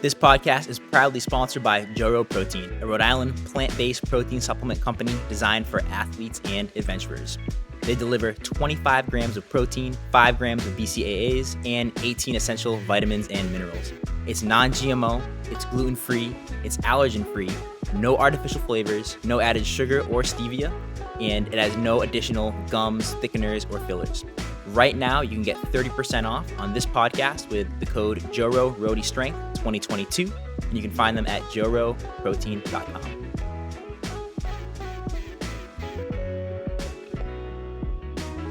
This podcast is proudly sponsored by Joro Protein, a Rhode Island plant-based protein supplement company designed for athletes and adventurers. They deliver 25 grams of protein, 5 grams of BCAAs, and 18 essential vitamins and minerals. It's non-GMO, it's gluten-free, it's allergen-free, no artificial flavors, no added sugar or stevia, and it has no additional gums, thickeners, or fillers. Right now, you can get 30% off on this podcast with the code JORO Rhody Strength 2022, and you can find them at joroprotein.com.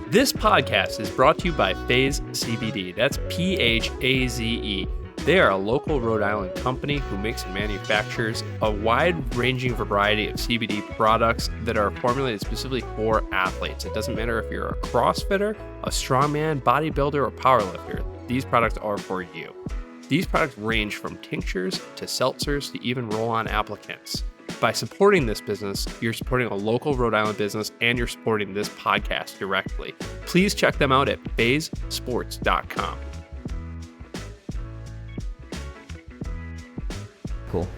This podcast is brought to you by Phase CBD. That's P-H-A-Z-E. They are a local Rhode Island company who makes and manufactures a wide-ranging variety of CBD products that are formulated specifically for athletes. It doesn't matter if you're a CrossFitter, a strongman, bodybuilder, or powerlifter. These products are for you. These products range from tinctures to seltzers to even roll-on applicants. By supporting this business, you're supporting a local Rhode Island business and you're supporting this podcast directly. Please check them out at phasesports.com. Cool.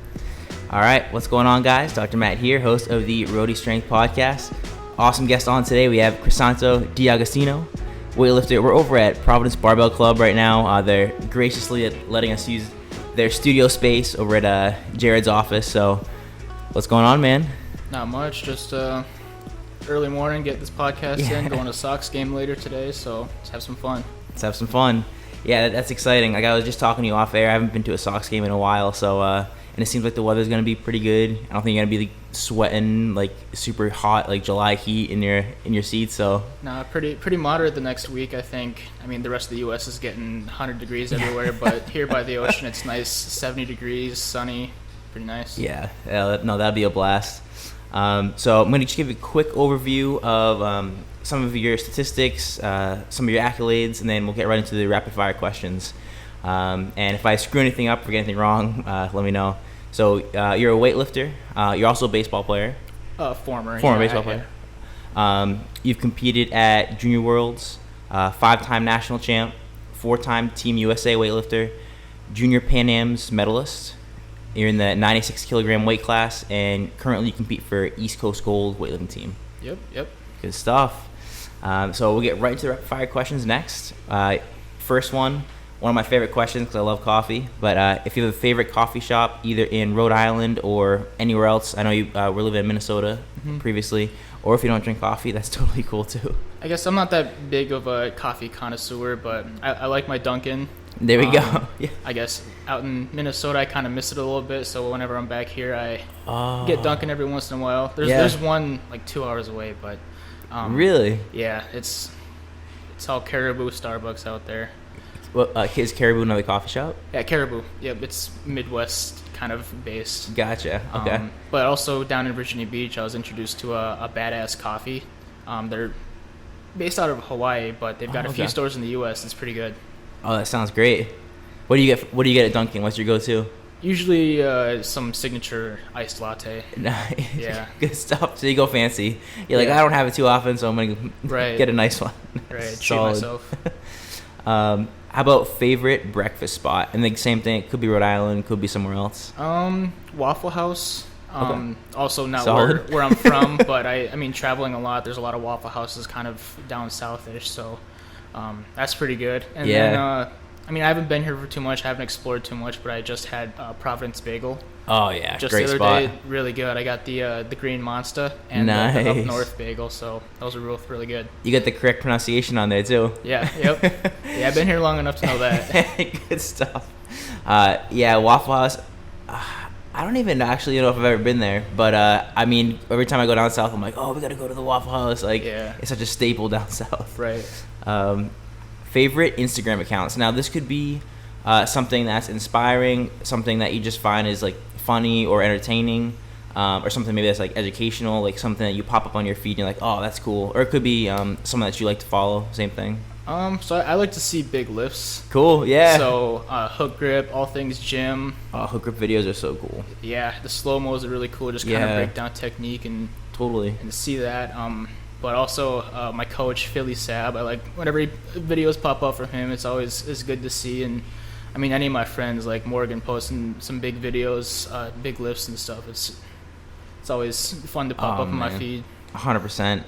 All right, what's going on, guys? Dr. Matt here, host of the Rhody Strength podcast. Awesome guest on today. We have Chrisanto D'Agostino, weightlifter. We're over at Providence Barbell Club right now. They're graciously letting us use their studio space over at Jared's office. So, what's going on, man? Not much. Just early morning, get this podcast in. Going to Sox game later today, so let's have some fun. Let's have some fun. Yeah, that's exciting. Like I was just talking to you off air. I haven't been to a Sox game in a while, so and it seems like the weather's gonna be pretty good. I don't think you're gonna be like, sweating like super hot like July heat in your seats. So Nah, pretty moderate the next week, I think. I mean, the rest of the U.S. is getting 100 degrees everywhere, but here by the ocean, it's nice, 70 degrees, sunny, pretty nice. Yeah, no, that'd be a blast. So I'm gonna just give you a quick overview of some of your statistics, some of your accolades, and then we'll get right into the rapid fire questions. And if I screw anything up or get anything wrong, let me know. So you're a weightlifter. You're also a baseball player. Former Baseball player. You've competed at Junior Worlds, 5-time national champ, 4-time Team USA Weightlifter, Junior Pan AMs Medalist. You're in the 96 kilogram weight class, and currently you compete for East Coast Gold weightlifting team. Yep. Good stuff. So we'll get right into the rapid fire questions next. First one of my favorite questions because I love coffee. But if you have a favorite coffee shop, either in Rhode Island or anywhere else, I know you were living in Minnesota previously, or if you don't drink coffee, that's totally cool too. I guess I'm not that big of a coffee connoisseur, but I like my Dunkin'. There we go. Yeah. I guess out in Minnesota, I kind of miss it a little bit. So whenever I'm back here, I get Dunkin' every once in a while. There's one like 2 hours away, but really? Yeah, it's all Caribou Starbucks out there. Well, is Caribou another coffee shop? Yeah, Caribou. Yep, it's Midwest kind of based. Gotcha. Okay. But also down in Virginia Beach, I was introduced to a Badass Coffee. They're based out of Hawaii, but they've got a few stores in the U.S. It's pretty good. Oh, that sounds great. What do you get at Dunkin'? What's your go-to? Usually some signature iced latte. Nice. Yeah. Good stuff. So you go fancy. You're like, I don't have it too often, so I'm going to get a nice one. Right. Treat myself. How about favorite breakfast spot? And the same thing, it could be Rhode Island, could be somewhere else. Waffle House. Also not where I'm from, but I mean, traveling a lot, there's a lot of Waffle Houses kind of down south-ish, so that's pretty good. And then, I mean, I haven't been here for too much, I haven't explored too much, but I just had Providence Bagel. Oh, yeah, just great the other spot. Day, really good. I got the Green Monster and the Up North Bagel, so those are both really good. You got the correct pronunciation on there, too. Yeah, yep. Yeah, I've been here long enough to know that. Good stuff. Waffle House. I don't even actually know if I've ever been there, but I mean, every time I go down south, I'm like, we got to go to the Waffle House. Like, it's such a staple down south. Right. Favorite Instagram accounts. Now, this could be something that's inspiring, something that you just find is like funny or entertaining, or something maybe that's like educational, like something that you pop up on your feed and you're like, oh, that's cool. Or it could be something that you like to follow, same thing. So I like to see big lifts. Cool, yeah. So hook grip, all things gym. Hook grip videos are so cool. Yeah, the slow-mos are really cool. Just kind of break down technique and totally and see that. But also my coach Philly Sab. I like whenever videos pop up from him. It's always good to see. And I mean, any of my friends like Morgan posting some big videos, big lifts and stuff. It's always fun to pop up in my feed. 100%.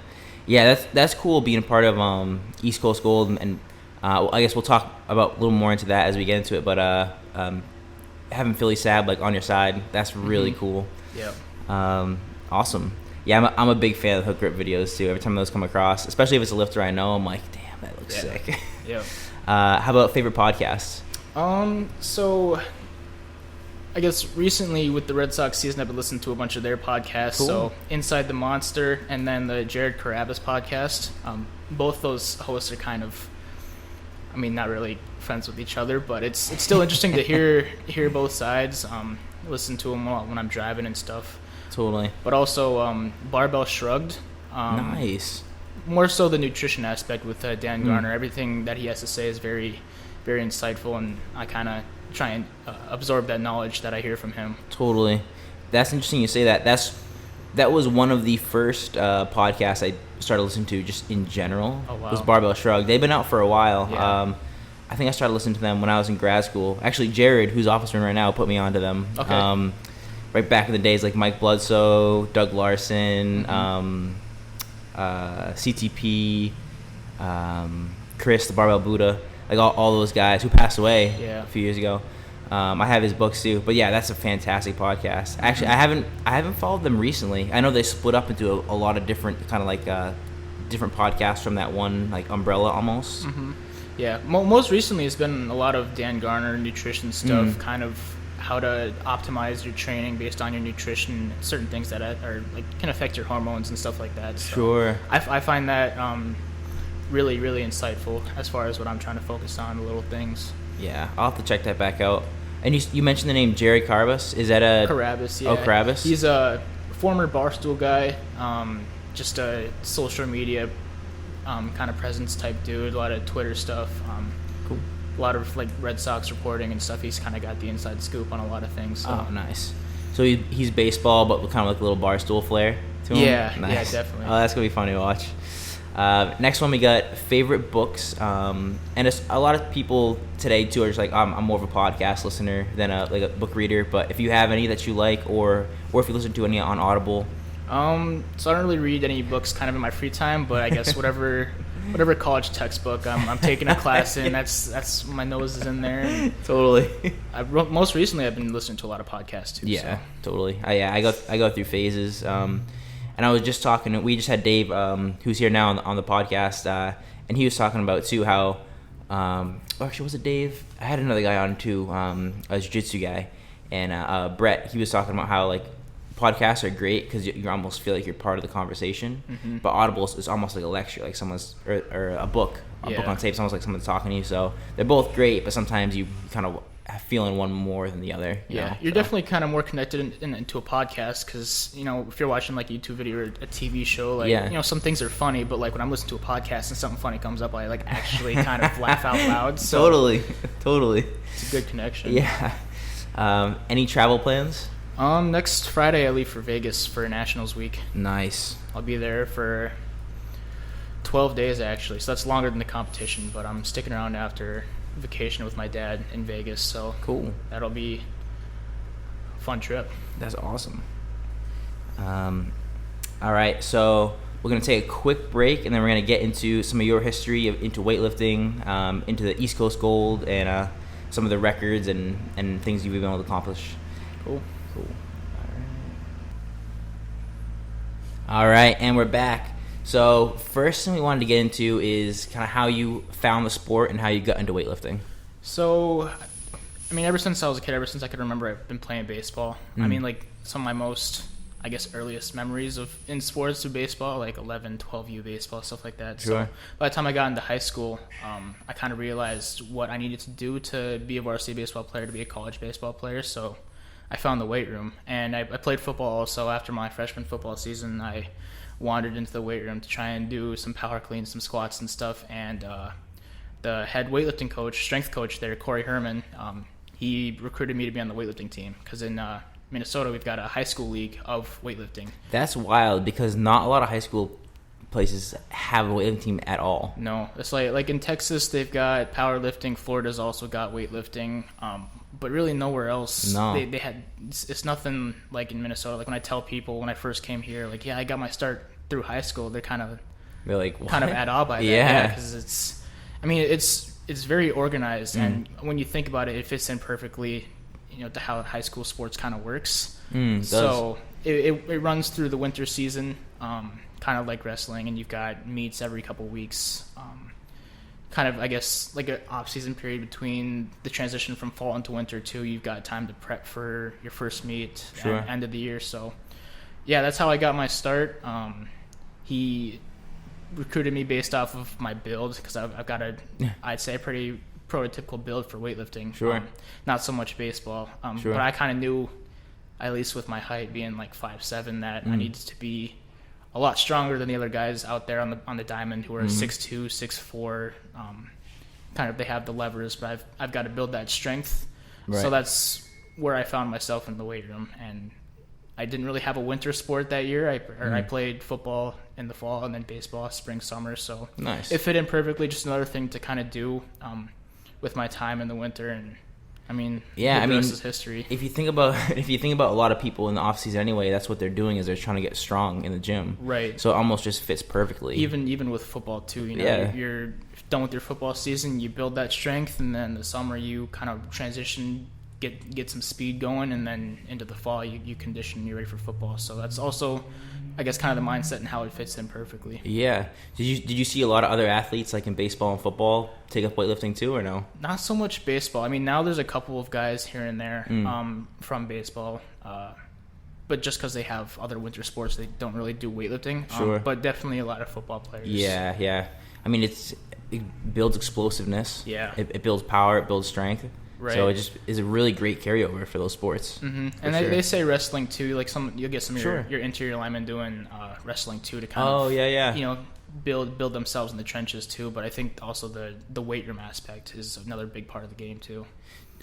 Yeah, that's cool being a part of East Coast Gold, and I guess we'll talk about a little more into that as we get into it. But having Philly Sab like on your side, that's really cool. Yeah. Awesome. Yeah, I'm a big fan of hook grip videos too. Every time those come across, especially if it's a lifter I know, I'm like, damn, that looks sick. Yeah. How about favorite podcasts? So I guess recently with the Red Sox season, I've been listening to a bunch of their podcasts. Cool. So Inside the Monster and then the Jared Carabas podcast. Both those hosts are kind of, I mean, not really friends with each other, but it's still interesting to hear both sides. Listen to them when I'm driving and stuff. Totally. But also Barbell Shrugged. Nice. More so the nutrition aspect with Dan Garner. Everything that he has to say is very, very insightful, and I kind of try and absorb that knowledge that I hear from him. Totally. That's interesting you say that. That was one of the first podcasts I started listening to just in general. Oh, wow. Was Barbell Shrugged. They've been out for a while. Yeah. I think I started listening to them when I was in grad school. Actually, Jared, who's officer right now, put me onto them. Okay. Right back in the days, like Mike Bledsoe, Doug Larson, CTP, Chris, the Barbell Buddha, like all those guys who passed away a few years ago. I have his books too, but yeah, that's a fantastic podcast. Actually, I haven't followed them recently. I know they split up into a lot of different kind of like different podcasts from that one like umbrella almost. Yeah, most recently it's been a lot of Dan Garner nutrition stuff, kind of how to optimize your training based on your nutrition, certain things that are like can affect your hormones and stuff like that. So Sure. I find that really, really insightful as far as what I'm trying to focus on, the little things. Yeah, I'll have to check that back out. And you mentioned the name Jerry Carabas. Is that a Carabas? Yeah. Oh, Carabas. He's a former Barstool guy, just a social media kind of presence type dude. A lot of Twitter stuff. Cool. A lot of like Red Sox reporting and stuff. He's kind of got the inside scoop on a lot of things. So. Oh, nice. So he's baseball, but with kind of like a little Barstool flair to him. Yeah, nice. Yeah, definitely. Oh, that's gonna be fun to watch. Next one we got favorite books, and it's, a lot of people today too are just like I'm more of a podcast listener than a book reader. But if you have any that you like, or if you listen to any on Audible. So I don't really read any books kind of in my free time, but I guess whatever college textbook I'm taking a class in, that's my nose is in there. Totally. Most recently I've been listening to a lot of podcasts too. Yeah, so. Totally. I go through phases. And I was just talking. We just had Dave, who's here now on the podcast, and he was talking about too how. Actually, was it Dave? I had another guy on too, a jiu-jitsu guy, and Brett. He was talking about how like podcasts are great because you almost feel like you're part of the conversation, but Audible is almost like a lecture, like someone's or a book on tape. It's almost like someone's talking to you. So they're both great, but sometimes you kind of feeling one more than the other. You're definitely kind of more connected into a podcast because if you're watching like a YouTube video or a TV show, like some things are funny, but like when I'm listening to a podcast and something funny comes up, I like actually kind of laugh out loud. So Totally. It's a good connection. Yeah. Any travel plans? Next Friday I leave for Vegas for Nationals Week. Nice. I'll be there for 12 days actually, so that's longer than the competition, but I'm sticking around after vacation with my dad in Vegas, so cool. That'll be a fun trip. That's awesome. All right, so we're gonna take a quick break, and then we're gonna get into some of your history into weightlifting, into the East Coast Gold, and some of the records and things you've been able to accomplish. Cool. All right, and we're back. So first thing we wanted to get into is kind of how you found the sport and how you got into weightlifting. So, I mean, ever since I was a kid, ever since I could remember, I've been playing baseball. I mean, like some of my most, I guess, earliest memories in sports through baseball, like 11, 12U baseball, stuff like that. Sure. So by the time I got into high school, I kind of realized what I needed to do to be a varsity baseball player, to be a college baseball player. So I found the weight room, and I played football also. After my freshman football season, I wandered into the weight room to try and do some power cleans, some squats and stuff, and the head weightlifting coach, strength coach there, Corey Herman, he recruited me to be on the weightlifting team because in Minnesota we've got a high school league of weightlifting. That's wild because not a lot of high school places have a weightlifting team at all. No, it's like in Texas they've got powerlifting. Florida's also got weightlifting, but really nowhere else. No, they had. It's nothing like in Minnesota. Like when I tell people when I first came here, like I got my start through high school. They're like, what? kind of at awe by that. Yeah, because it's very organized, and when you think about it, it fits in perfectly. To how high school sports kind of works. So it runs through the winter season, kind of like wrestling, and you've got meets every couple weeks. Kind of, I guess, like an off-season period between the transition from fall into winter too. You've got time to prep for your first meet at the end of the year. So, yeah, that's how I got my start. He recruited me based off of my build because I've got I'd say, a pretty prototypical build for weightlifting. Not so much baseball. But I kind of knew, at least with my height being like 5'7", that I needed to be a lot stronger than the other guys out there on the diamond who are 6'2", 6'4". Kind of they have the levers, but I've got to build that strength. So that's where I found myself in the weight room. And I didn't really have a winter sport that year. I played football in the fall and then baseball spring, summer. So nice. It fit in perfectly. Just another thing to kind of do with my time in the winter. And the rest is history. If you think about a lot of people in the off season anyway, that's what they're doing is they're trying to get strong in the gym. Right. So it almost just fits perfectly. Even with football too, you're done with your football season, you build that strength, and then the summer you kind of transition, get some speed going, and then into the fall you condition, you're ready for football. So that's also, I guess, kind of the mindset and how it fits in perfectly. Yeah. Did you see a lot of other athletes like in baseball and football take up weightlifting too, or no? Not so much baseball. Now there's a couple of guys here and there from baseball, but just because they have other winter sports, they don't really do weightlifting. But definitely a lot of football players. Yeah. It builds explosiveness. Yeah. It builds power. It builds strength. Right. So it just is a really great carryover for those sports. And they say wrestling too. Like you'll get some of your interior linemen doing wrestling too to kind of build themselves in the trenches too. But I think also the weight room aspect is another big part of the game too.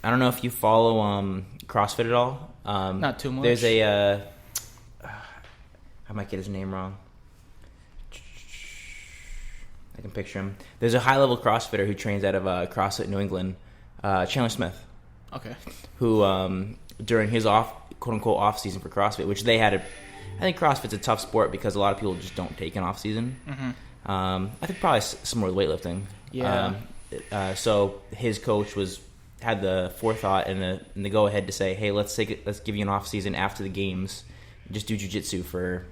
I don't know if you follow CrossFit at all. Not too much. There's I might get his name wrong. I can picture him. There's a high-level CrossFitter who trains out of CrossFit New England, Chandler Smith. Okay. Who, during his quote-unquote off-season for CrossFit, which they had I think CrossFit's a tough sport because a lot of people just don't take an off-season. I think probably similar with weightlifting. Yeah. So his coach had the forethought and the go-ahead to say, hey, let's give you an off-season after the games. Just do jiu-jitsu for,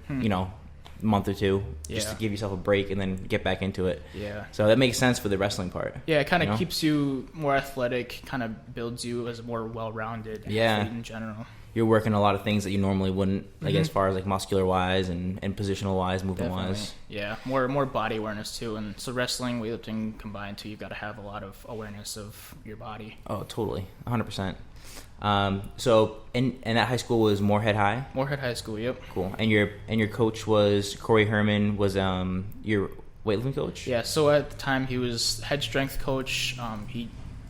a month or two, just to give yourself a break and then get back into it. Yeah. So that makes sense for the wrestling part. Yeah, it kind of keeps you more athletic, kind of builds you as a more well-rounded athlete in general. You're working a lot of things that you normally wouldn't, like as far as like muscular-wise and positional-wise, movement-wise. Yeah, more body awareness too. And so wrestling, weightlifting combined too, you've got to have a lot of awareness of your body. Oh, totally. 100%. So and that high school was Moorhead High? Moorhead High School, yep. Cool. And your coach was Corey Herman, was your weightlifting coach? Yeah, so at the time he was head strength coach.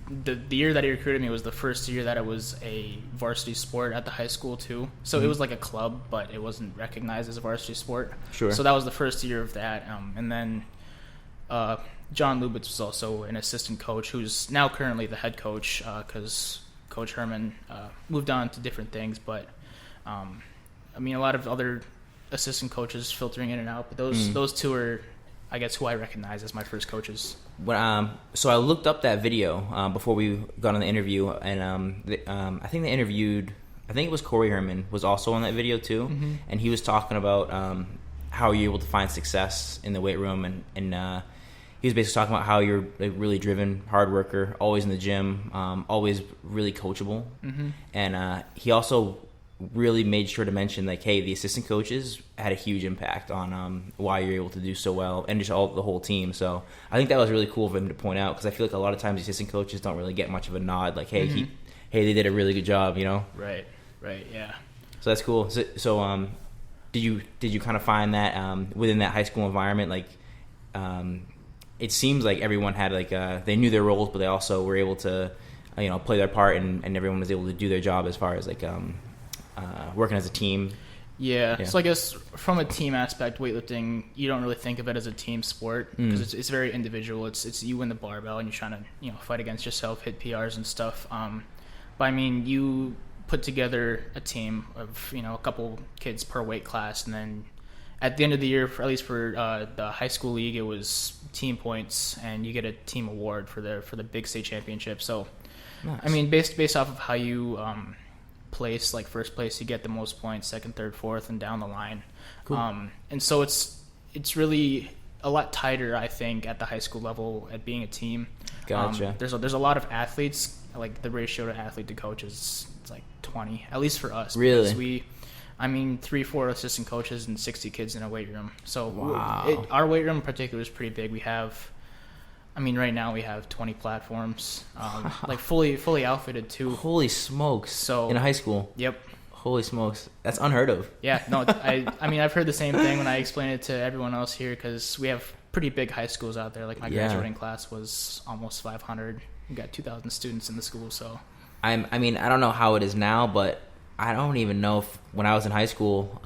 The year that he recruited me was the first year that it was a varsity sport at the high school too. So it was like a club, but it wasn't recognized as a varsity sport. Sure. So that was the first year of that. And then John Lubitz was also an assistant coach who's now currently the head coach because Coach Herman moved on to different things. But, a lot of other assistant coaches filtering in and out. But those two are, I guess, who I recognize as my first coaches. So I looked up that video before we got on the interview, and I think it was Corey Herman was also on that video too, and he was talking about how you're able to find success in the weight room, and he was basically talking about how you're a really driven, hard worker, always in the gym, always really coachable, and he also really made sure to mention like, hey, the assistant coaches had a huge impact on why you're able to do so well, and just the whole team. So I think that was really cool for him to point out, because I feel like a lot of times the assistant coaches don't really get much of a nod, like, hey, they did a really good job, Right, yeah. So that's cool. So did you kind of find that within that high school environment, like, it seems like everyone had like they knew their roles, but they also were able to play their part, and everyone was able to do their job as far as like working as a team. Yeah. So I guess from a team aspect, weightlifting, you don't really think of it as a team sport because it's very individual. It's you and the barbell, and you're trying to fight against yourself, hit PRs and stuff. But I mean, you put together a team of a couple kids per weight class, and then at the end of the year, at least for the high school league, it was team points, and you get a team award for the big state championship. So, nice. I mean, based off of how you place, like first place, you get the most points, second, third, fourth, and down the line. Cool. And so it's really a lot tighter, I think, at the high school level at being a team. Gotcha. There's a lot of athletes. Like the ratio to athlete to coach is it's like 20, at least for us. Really? Because 3-4 assistant coaches and 60 kids in a weight room. So wow. Our weight room in particular is pretty big. We have, right now we have 20 platforms, like fully outfitted too. Holy smokes! So in high school. Yep. Holy smokes, that's unheard of. Yeah, no, I've heard the same thing when I explain it to everyone else here because we have pretty big high schools out there. Like my graduating class was almost 500. We got 2,000 students in the school. So I don't know how it is now, but I don't even know if when I was in high school,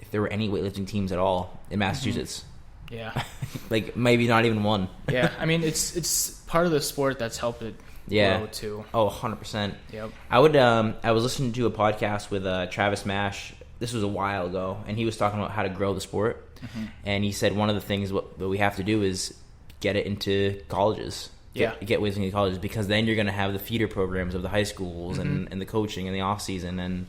if there were any weightlifting teams at all in Massachusetts. Yeah. Like maybe not even one. Yeah, it's part of the sport that's helped it grow too. Oh, 100%. Yep. I was listening to a podcast with Travis Mash. This was a while ago, and he was talking about how to grow the sport. Mm-hmm. And he said one of the things what we have to do is get it into colleges. Get weightlifting in colleges, because then you're going to have the feeder programs of the high schools and the coaching and the off season and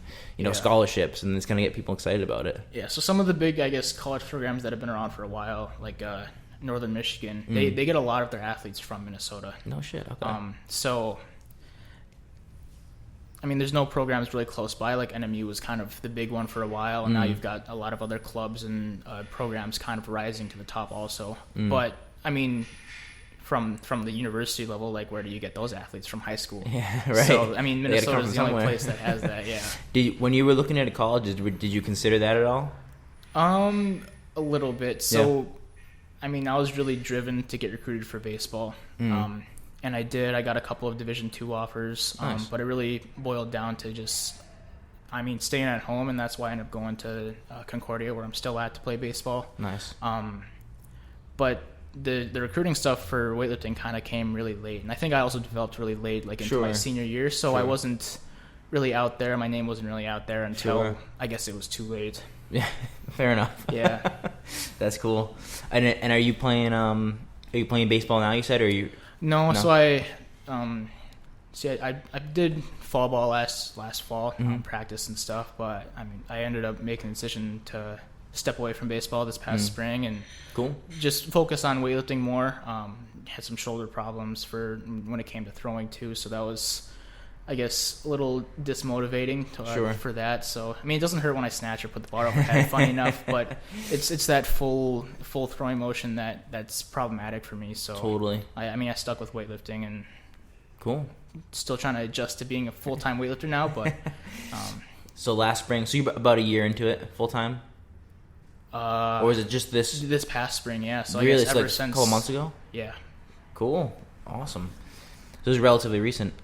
scholarships, and it's going to get people excited about it. Yeah. So some of the big, I guess, college programs that have been around for a while, like Northern Michigan, they get a lot of their athletes from Minnesota. No shit. Okay. So there's no programs really close by. Like NMU was kind of the big one for a while, and now you've got a lot of other clubs and programs kind of rising to the top also. But from the university level, like where do you get those athletes from high school? Yeah, right. So Minnesota is the only place that has that. Yeah. When you were looking at colleges, did you consider that at all? A little bit. So, I was really driven to get recruited for baseball, and I did. I got a couple of Division II offers, nice. But it really boiled down to just, staying at home, and that's why I ended up going to Concordia, where I'm still at, to play baseball. Nice. But the recruiting stuff for weightlifting kind of came really late, and I think I also developed really late, like into my senior year, so I wasn't really out there. My name wasn't really out there until I guess it was too late. Yeah, fair enough. Yeah. That's cool. And are you playing baseball now, you said, or you? No. So I did fall ball last fall, practice and stuff, but I ended up making the decision to step away from baseball this past spring and just focus on weightlifting more. Had some shoulder problems for when it came to throwing too, so that was, I guess, a little dismotivating for that. So it doesn't hurt when I snatch or put the bar overhead, funny enough, but it's that full throwing motion that's problematic for me. So totally. I stuck with weightlifting and still trying to adjust to being a full-time weightlifter now, but so last spring, so you're about a year into it full time? Or was it just this past spring? Yeah. So really, I guess ever since a couple months ago. Yeah. Cool. Awesome. So it was relatively recent.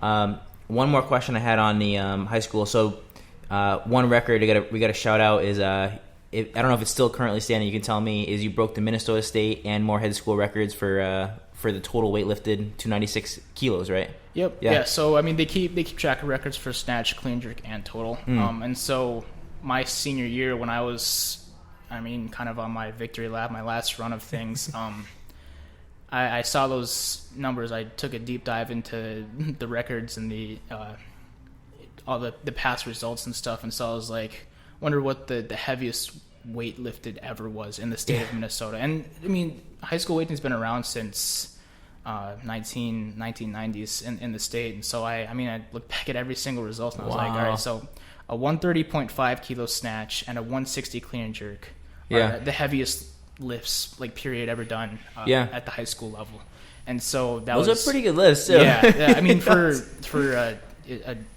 One more question I had on the high school. So one record we got to shout out is I don't know if it's still currently standing. You can tell me. Is you broke the Minnesota State and Moorhead school records for the total weight lifted, 296 kilos, right? Yep. Yeah. So they keep track of records for snatch, clean jerk, and total. And so my senior year, when I was kind of on my victory lap, my last run of things, I saw those numbers. I took a deep dive into the records and all the past results and stuff, and so I was like, wonder what the heaviest weight lifted ever was in the state of Minnesota. And high school weightlifting's been around since 1990s in the state, and so I looked back at every single result and I was like, all right, so a 130.5 kilo snatch and a 160 clean and jerk are the heaviest lifts period ever done at the high school level. And so those are pretty good lifts too. Yeah. For a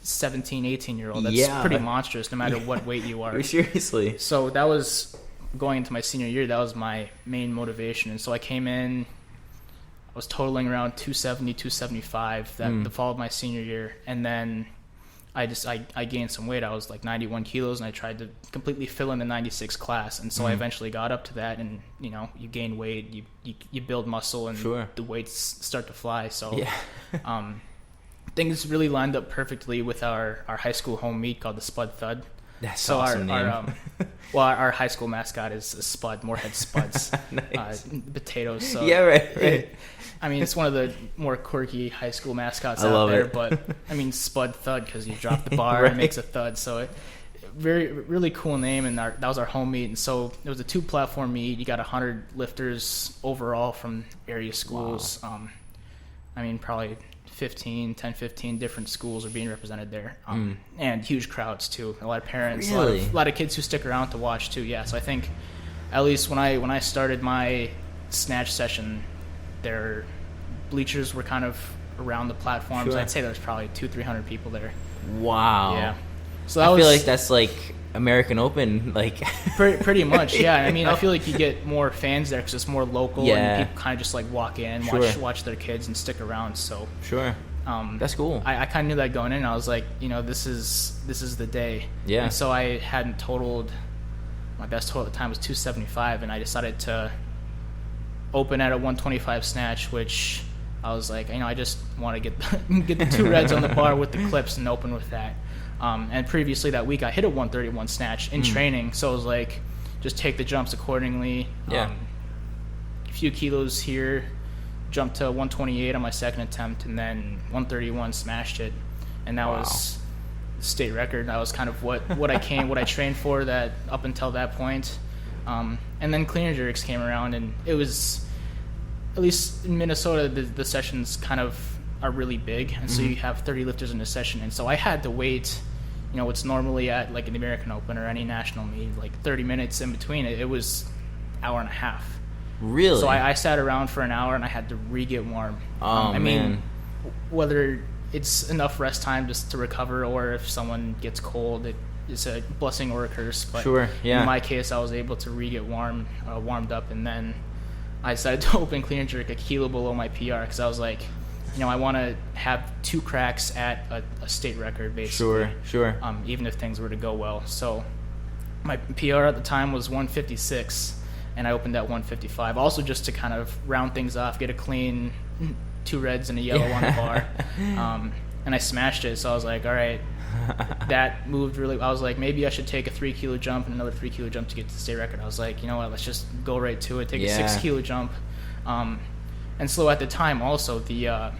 17, 18-year-old, that's pretty monstrous no matter what weight you are. Seriously. So that was going into my senior year, that was my main motivation. And so I came in, I was totaling around 270, 275 the fall of my senior year, and then I gained some weight. I was like 91 kilos, and I tried to completely fill in the 96 class. And so I eventually got up to that, and, you know, you gain weight, you build muscle, and the weights start to fly. So things really lined up perfectly with our high school home meet called the Spud Thud. That's so awesome name. Our high school mascot is Spud, Moorhead Spuds. Nice. Potatoes. So yeah, right. I mean, it's one of the more quirky high school mascots out there, but I mean, Spud Thud, because you drop the bar and it makes a thud. So really cool name, and that was our home meet. And so it was a 2-platform meet. You got 100 lifters overall from area schools. Wow. I mean, probably 15 different schools are being represented there, and huge crowds too. A lot of parents, really? a lot of kids who stick around to watch too. Yeah, so I think at least when I started my snatch session, their bleachers were kind of around the platforms. I'd say there's probably 200-300 people there. Wow. Yeah. So I feel like that's like American Open, like pretty much. Yeah. I mean, I feel like you get more fans there because it's more local, and people kind of just like walk in, watch their kids, and stick around. So that's cool. I kind of knew that going in. I was like, you know, this is the day. Yeah. And so I hadn't totaled. My best total at the time was 275, and I decided to open at a 125 snatch, which I was like, you know, I just want to get the 2 reds on the bar with the clips and open with that. And previously that week I hit a 131 snatch in training, so I was like, just take the jumps accordingly. A few kilos here, jumped to 128 on my second attempt, and then 131 smashed it, and that was the state record. That was kind of what I trained for that up until that point. And then clean and jerks came around, and it was, at least in Minnesota, the sessions kind of are really big, and so you have 30 lifters in a session, and so I had to wait, you know, what's normally at like an American Open or any national meet, like 30 minutes in between it. It was hour and a half. Really? So I sat around for an hour, and I had to re-get warm. I mean, whether it's enough rest time just to recover, or if someone gets cold, it's a blessing or a curse. But in my case, I was able to re-get warmed up, and then I decided to open clean and jerk a kilo below my PR, because I was like, you know, I want to have 2 cracks at a state record, basically. Sure. Even if things were to go well. So my PR at the time was 156, and I opened at 155. Also, just to kind of round things off, get a clean 2 reds and a yellow on the bar. And I smashed it. So I was like, all right, that moved really. I was like, maybe I should take a 3 kilo jump and another 3 kilo jump to get to the state record. I was like, you know what, let's just go right to it. Take a 6 kilo jump. And so at the time also, the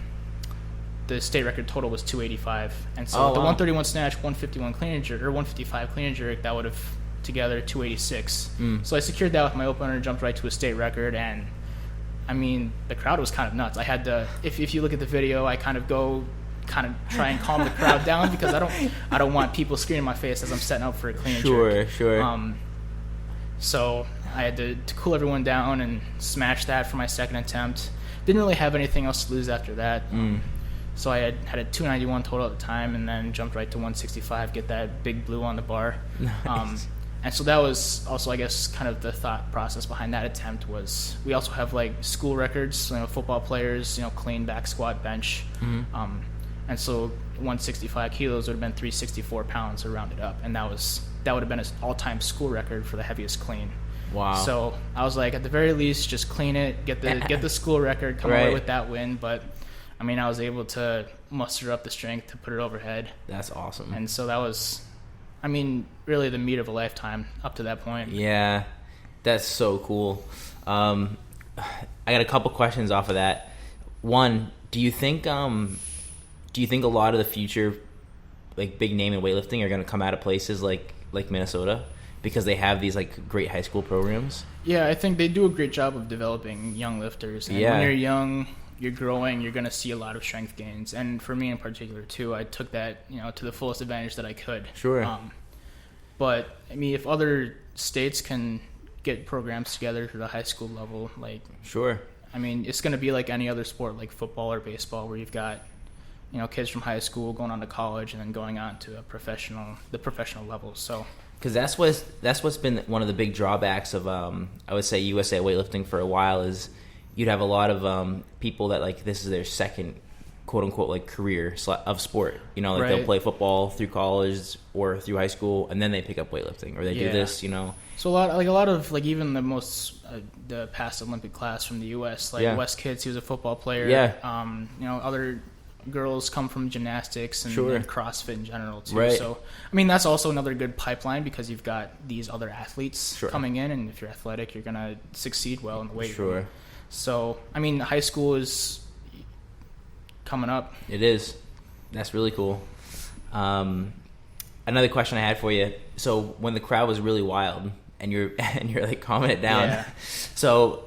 state record total was 285. And so the 131 snatch, 151 clean and jerk, or 155 clean and jerk, that would have together 286. So I secured that with my opener, jumped right to a state record, and I mean, the crowd was kind of nuts. I had to, if you look at the video, I kind of try and calm the crowd down, because I don't want people screaming in my face as I'm setting up for a clean and jerk. Sure. So I had to cool everyone down and smash that for my second attempt. Didn't really have anything else to lose after that. So I had a 291 total at the time, and then jumped right to 165, get that big blue on the bar. Nice. And so that was also, I guess, kind of the thought process behind that attempt was, we also have like school records, you know, football players, you know, clean, back squat, bench. And so 165 kilos would have been 364 pounds, or rounded up, and that would have been his all-time school record for the heaviest clean. Wow. So I was like, at the very least, just clean it, get the school record, come away with that win. But I mean, I was able to muster up the strength to put it overhead. That's awesome. And so that was, I mean, really the meat of a lifetime up to that point. Yeah, that's so cool. I got a couple questions off of that. One, do you think a lot of the future, like, big name in weightlifting are going to come out of places like Minnesota, because they have these like great high school programs? Yeah, I think they do a great job of developing young lifters. And when you're young, you're growing, you're going to see a lot of strength gains. And for me in particular too, I took that, you know, to the fullest advantage that I could. Sure. But I mean, if other states can get programs together to the high school level, like, sure. I mean, it's going to be like any other sport, like football or baseball, where you've got, you know, kids from high school going on to college and then going on to the professional level. So, because that's what's been one of the big drawbacks of I would say USA weightlifting for a while, is you'd have a lot of people that, like, this is their second quote unquote like career of sport. You know, like Right. they'll play football through college or through high school, and then they pick up weightlifting, or they do this. You know, so a lot of like even the most the past Olympic class from the U.S. like Wes Kids, he was a football player. You know, other girls come from gymnastics and CrossFit in general too. Right. So I mean that's also another good pipeline because you've got these other athletes coming in, and if you're athletic, you're gonna succeed well in the weight room. So I mean, high school is coming up. It is. That's really cool. Another question I had for you. So when the crowd was really wild and you're like calming it down. So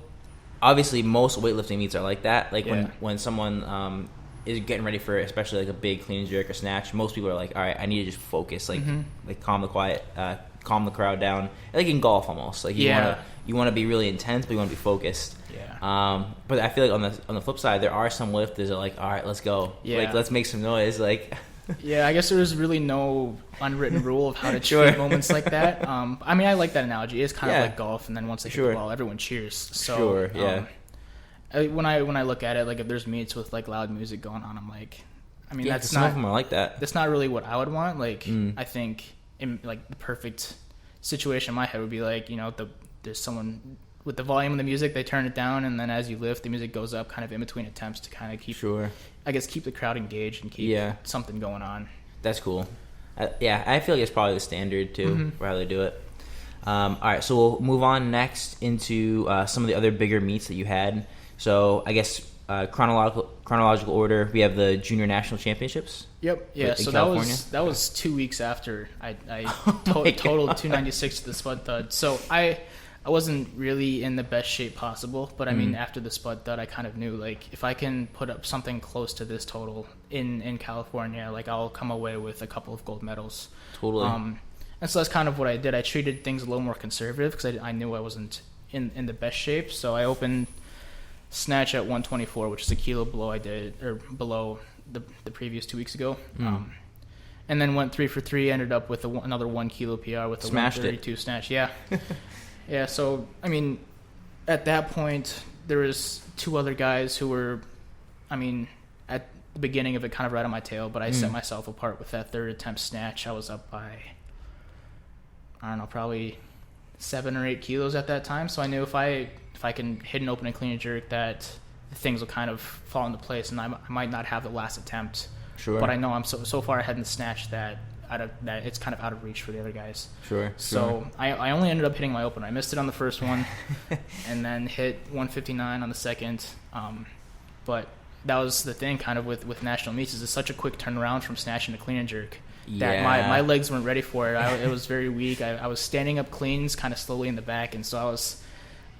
obviously most weightlifting meets are like that. Like when someone is getting ready for especially like a big clean and jerk or snatch, most people are like, all right, I need to just focus, like calm the crowd down. Like in golf almost. Like you want to be really intense, but you want to be focused. But I feel like on the flip side, there are some lifters that are like, all right, let's go. Like let's make some noise. Like I guess there's really no unwritten rule of how to treat moments like that. I mean, I like that analogy. It's kind of like golf, and then once they hit the ball, everyone cheers. So when I look at it, like if there's meets with like loud music going on, I'm like, I mean, that's some of them are like that. That's not really what I would want. Like I think in like the perfect situation in my head would be like, you know, there's someone with the volume of the music, they turn it down, and then as you lift, the music goes up kind of in between attempts to kind of keep keep the crowd engaged and keep something going on. That's cool. I feel like it's probably the standard too for how they do it. All right, so we'll move on next into some of the other bigger meets that you had. So I guess chronological order, we have the Junior National Championships. Yep. Yeah. So that was 2 weeks after I totaled 296 to the spud thud. So I wasn't really in the best shape possible, but I mean, after the spud thud, I kind of knew, like, if I can put up something close to this total in California, like, I'll come away with a couple of gold medals. Totally. And so that's kind of what I did. I treated things a little more conservative because I knew I wasn't in the best shape. So I opened snatch at 124, which is a kilo below below the previous 2 weeks ago. And then went 3 for 3, ended up with another 1 kilo PR with a 132 snatch. Yeah. Yeah, so, I mean, at that point, there was 2 other guys who were, I mean, at the beginning of it kind of right on my tail, but I set myself apart with that third attempt snatch. I was up by, I don't know, probably 7 or 8 kilos at that time, so I knew if I can hit an open and clean and jerk, that things will kind of fall into place, and I might not have the last attempt. But I know I'm so far ahead in the snatch that it's kind of out of reach for the other guys. So I only ended up hitting my opener. I missed it on the first one and then hit 159 on the second. But that was the thing kind of with national meets, is it's such a quick turnaround from snatching to clean and jerk that my legs weren't ready for it. It was very weak. I was standing up cleans kind of slowly in the back, and so I was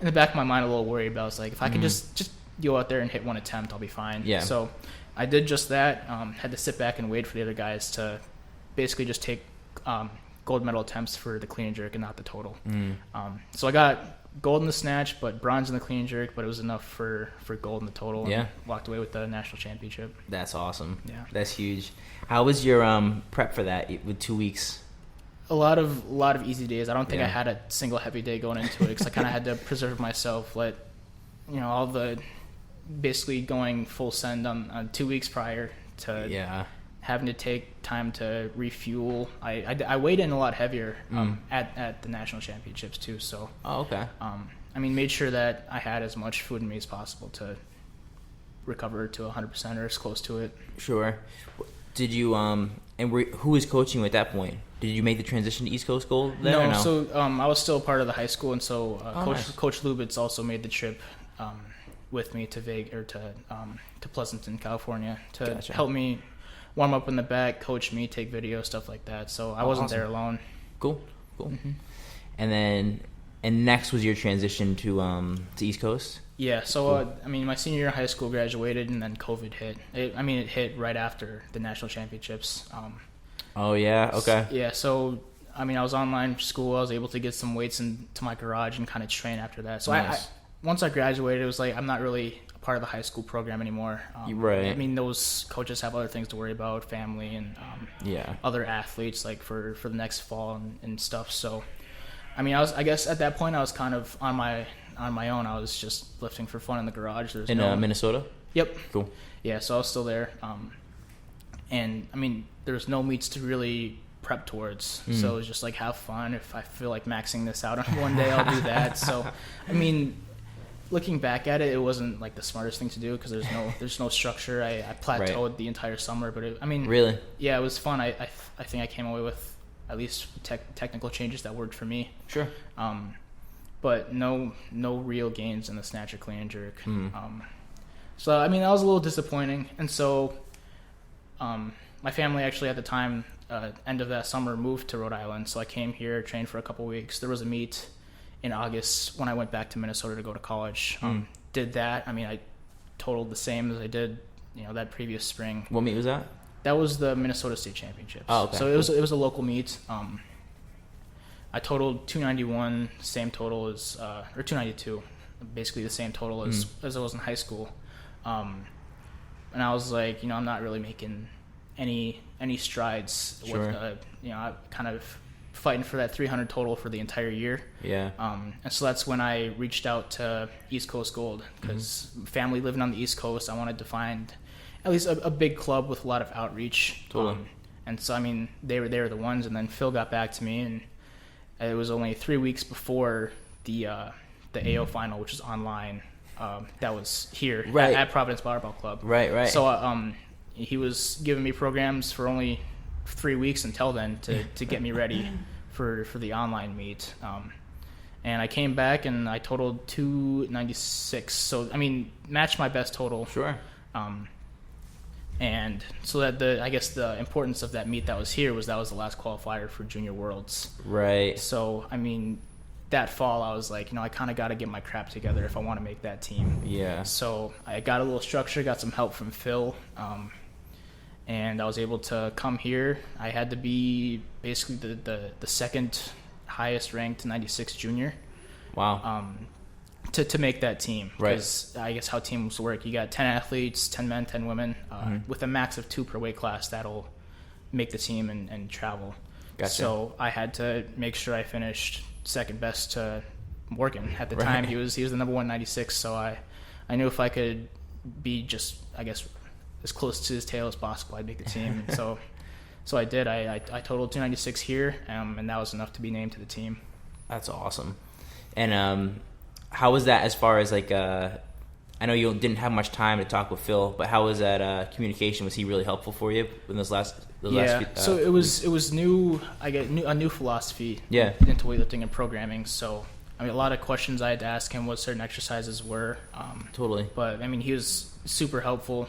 in the back of my mind a little worried, but I was like, if I can just go out there and hit one attempt, I'll be fine. So I did just that. Had to sit back and wait for the other guys to basically just take gold medal attempts for the clean and jerk and not the total. So I got gold in the snatch, but bronze in the clean and jerk, but it was enough for gold in the total, and walked away with the national championship. That's awesome. Yeah. That's huge. How was your prep for that with 2 weeks? A lot of easy days. I don't think I had a single heavy day going into it, because I kind of had to preserve myself, all the basically going full send on 2 weeks prior to having to take time to refuel. I weighed in a lot heavier at the national championships too. So I mean, made sure that I had as much food in me as possible to recover to 100% or as close to it. Sure. Did you who was coaching you at that point? Did you make the transition to East Coast Gold there? No, so I was still part of the high school, and so Coach Lubitz also made the trip with me to Vegas, or to Pleasanton, California, to help me warm up in the back, coach me, take video, stuff like that. So I wasn't there alone. Cool. And next was your transition to East Coast? Yeah, so I mean, my senior year of high school, graduated, and then COVID hit. It hit right after the national championships. So I mean, I was online school. I was able to get some weights into my garage and kind of train after that. So nice. Once I graduated, it was like, I'm not really a part of the high school program anymore. Right. I mean, those coaches have other things to worry about, family and other athletes, like for the next fall and stuff. So I mean, I guess at that point I was kind of on my on my own. I was just lifting for fun in the garage. In Minnesota? Yep. Cool. Yeah, so I was still there. And, I mean, there's no meets to really prep towards. So it was just like, have fun. If I feel like maxing this out on one day, I'll do that. So, I mean, looking back at it, it wasn't like the smartest thing to do because there's no structure. I plateaued the entire summer, but really, yeah, it was fun. I think I came away with at least technical changes that worked for me. Sure. But no real gains in the snatch or clean and jerk. So I mean, that was a little disappointing. And so, my family actually at the time, end of that summer, moved to Rhode Island. So I came here, trained for a couple weeks. There was a meet in August when I went back to Minnesota to go to college. Did that. I mean, I totaled the same as I did, that previous spring. What meet was that? That was the Minnesota State Championships. Oh, okay. So it was a local meet. I totaled 291, same total as, or 292, basically the same total as I was in high school. And I was like, I'm not really making any strides. Sure. With, I kind of fighting for that 300 total for the entire year. Yeah. And so that's when I reached out to East Coast Gold because family living on the East Coast, I wanted to find at least a big club with a lot of outreach. Totally. And so, I mean, they were the ones. And then Phil got back to me, and it was only 3 weeks before the AO final, which is online. That was here at Providence Barbell Club. Right. So he was giving me programs for only 3 weeks until then to get me ready for the online meet. And I came back and I totaled 296. So, I mean, matched my best total. Sure. And so that I guess the importance of that meet that was here was that was the last qualifier for Junior Worlds. Right. So, I mean, that fall I was like, I kind of got to get my crap together if I want to make that team. Yeah. So I got a little structure, got some help from Phil, and I was able to come here. I had to be basically the second highest ranked 96 junior. Wow. To make that team. Right. Because I guess how teams work, you got 10 athletes, 10 men, 10 women, with a max of 2 per weight class that'll make the team and travel. Gotcha. So I had to make sure I finished second best to Morgan. At the time, he was the number 196, so I knew if I could be just, I guess, as close to his tail as possible, I'd make the team. And so I did. I totaled 296 here, and that was enough to be named to the team. That's awesome. And how was that as far as like, I know you didn't have much time to talk with Phil, but how was that communication? Was he really helpful for you in those last few, so it was new. I get a new philosophy into weightlifting and programming. So I mean, a lot of questions I had to ask him what certain exercises were. Totally. But I mean, he was super helpful.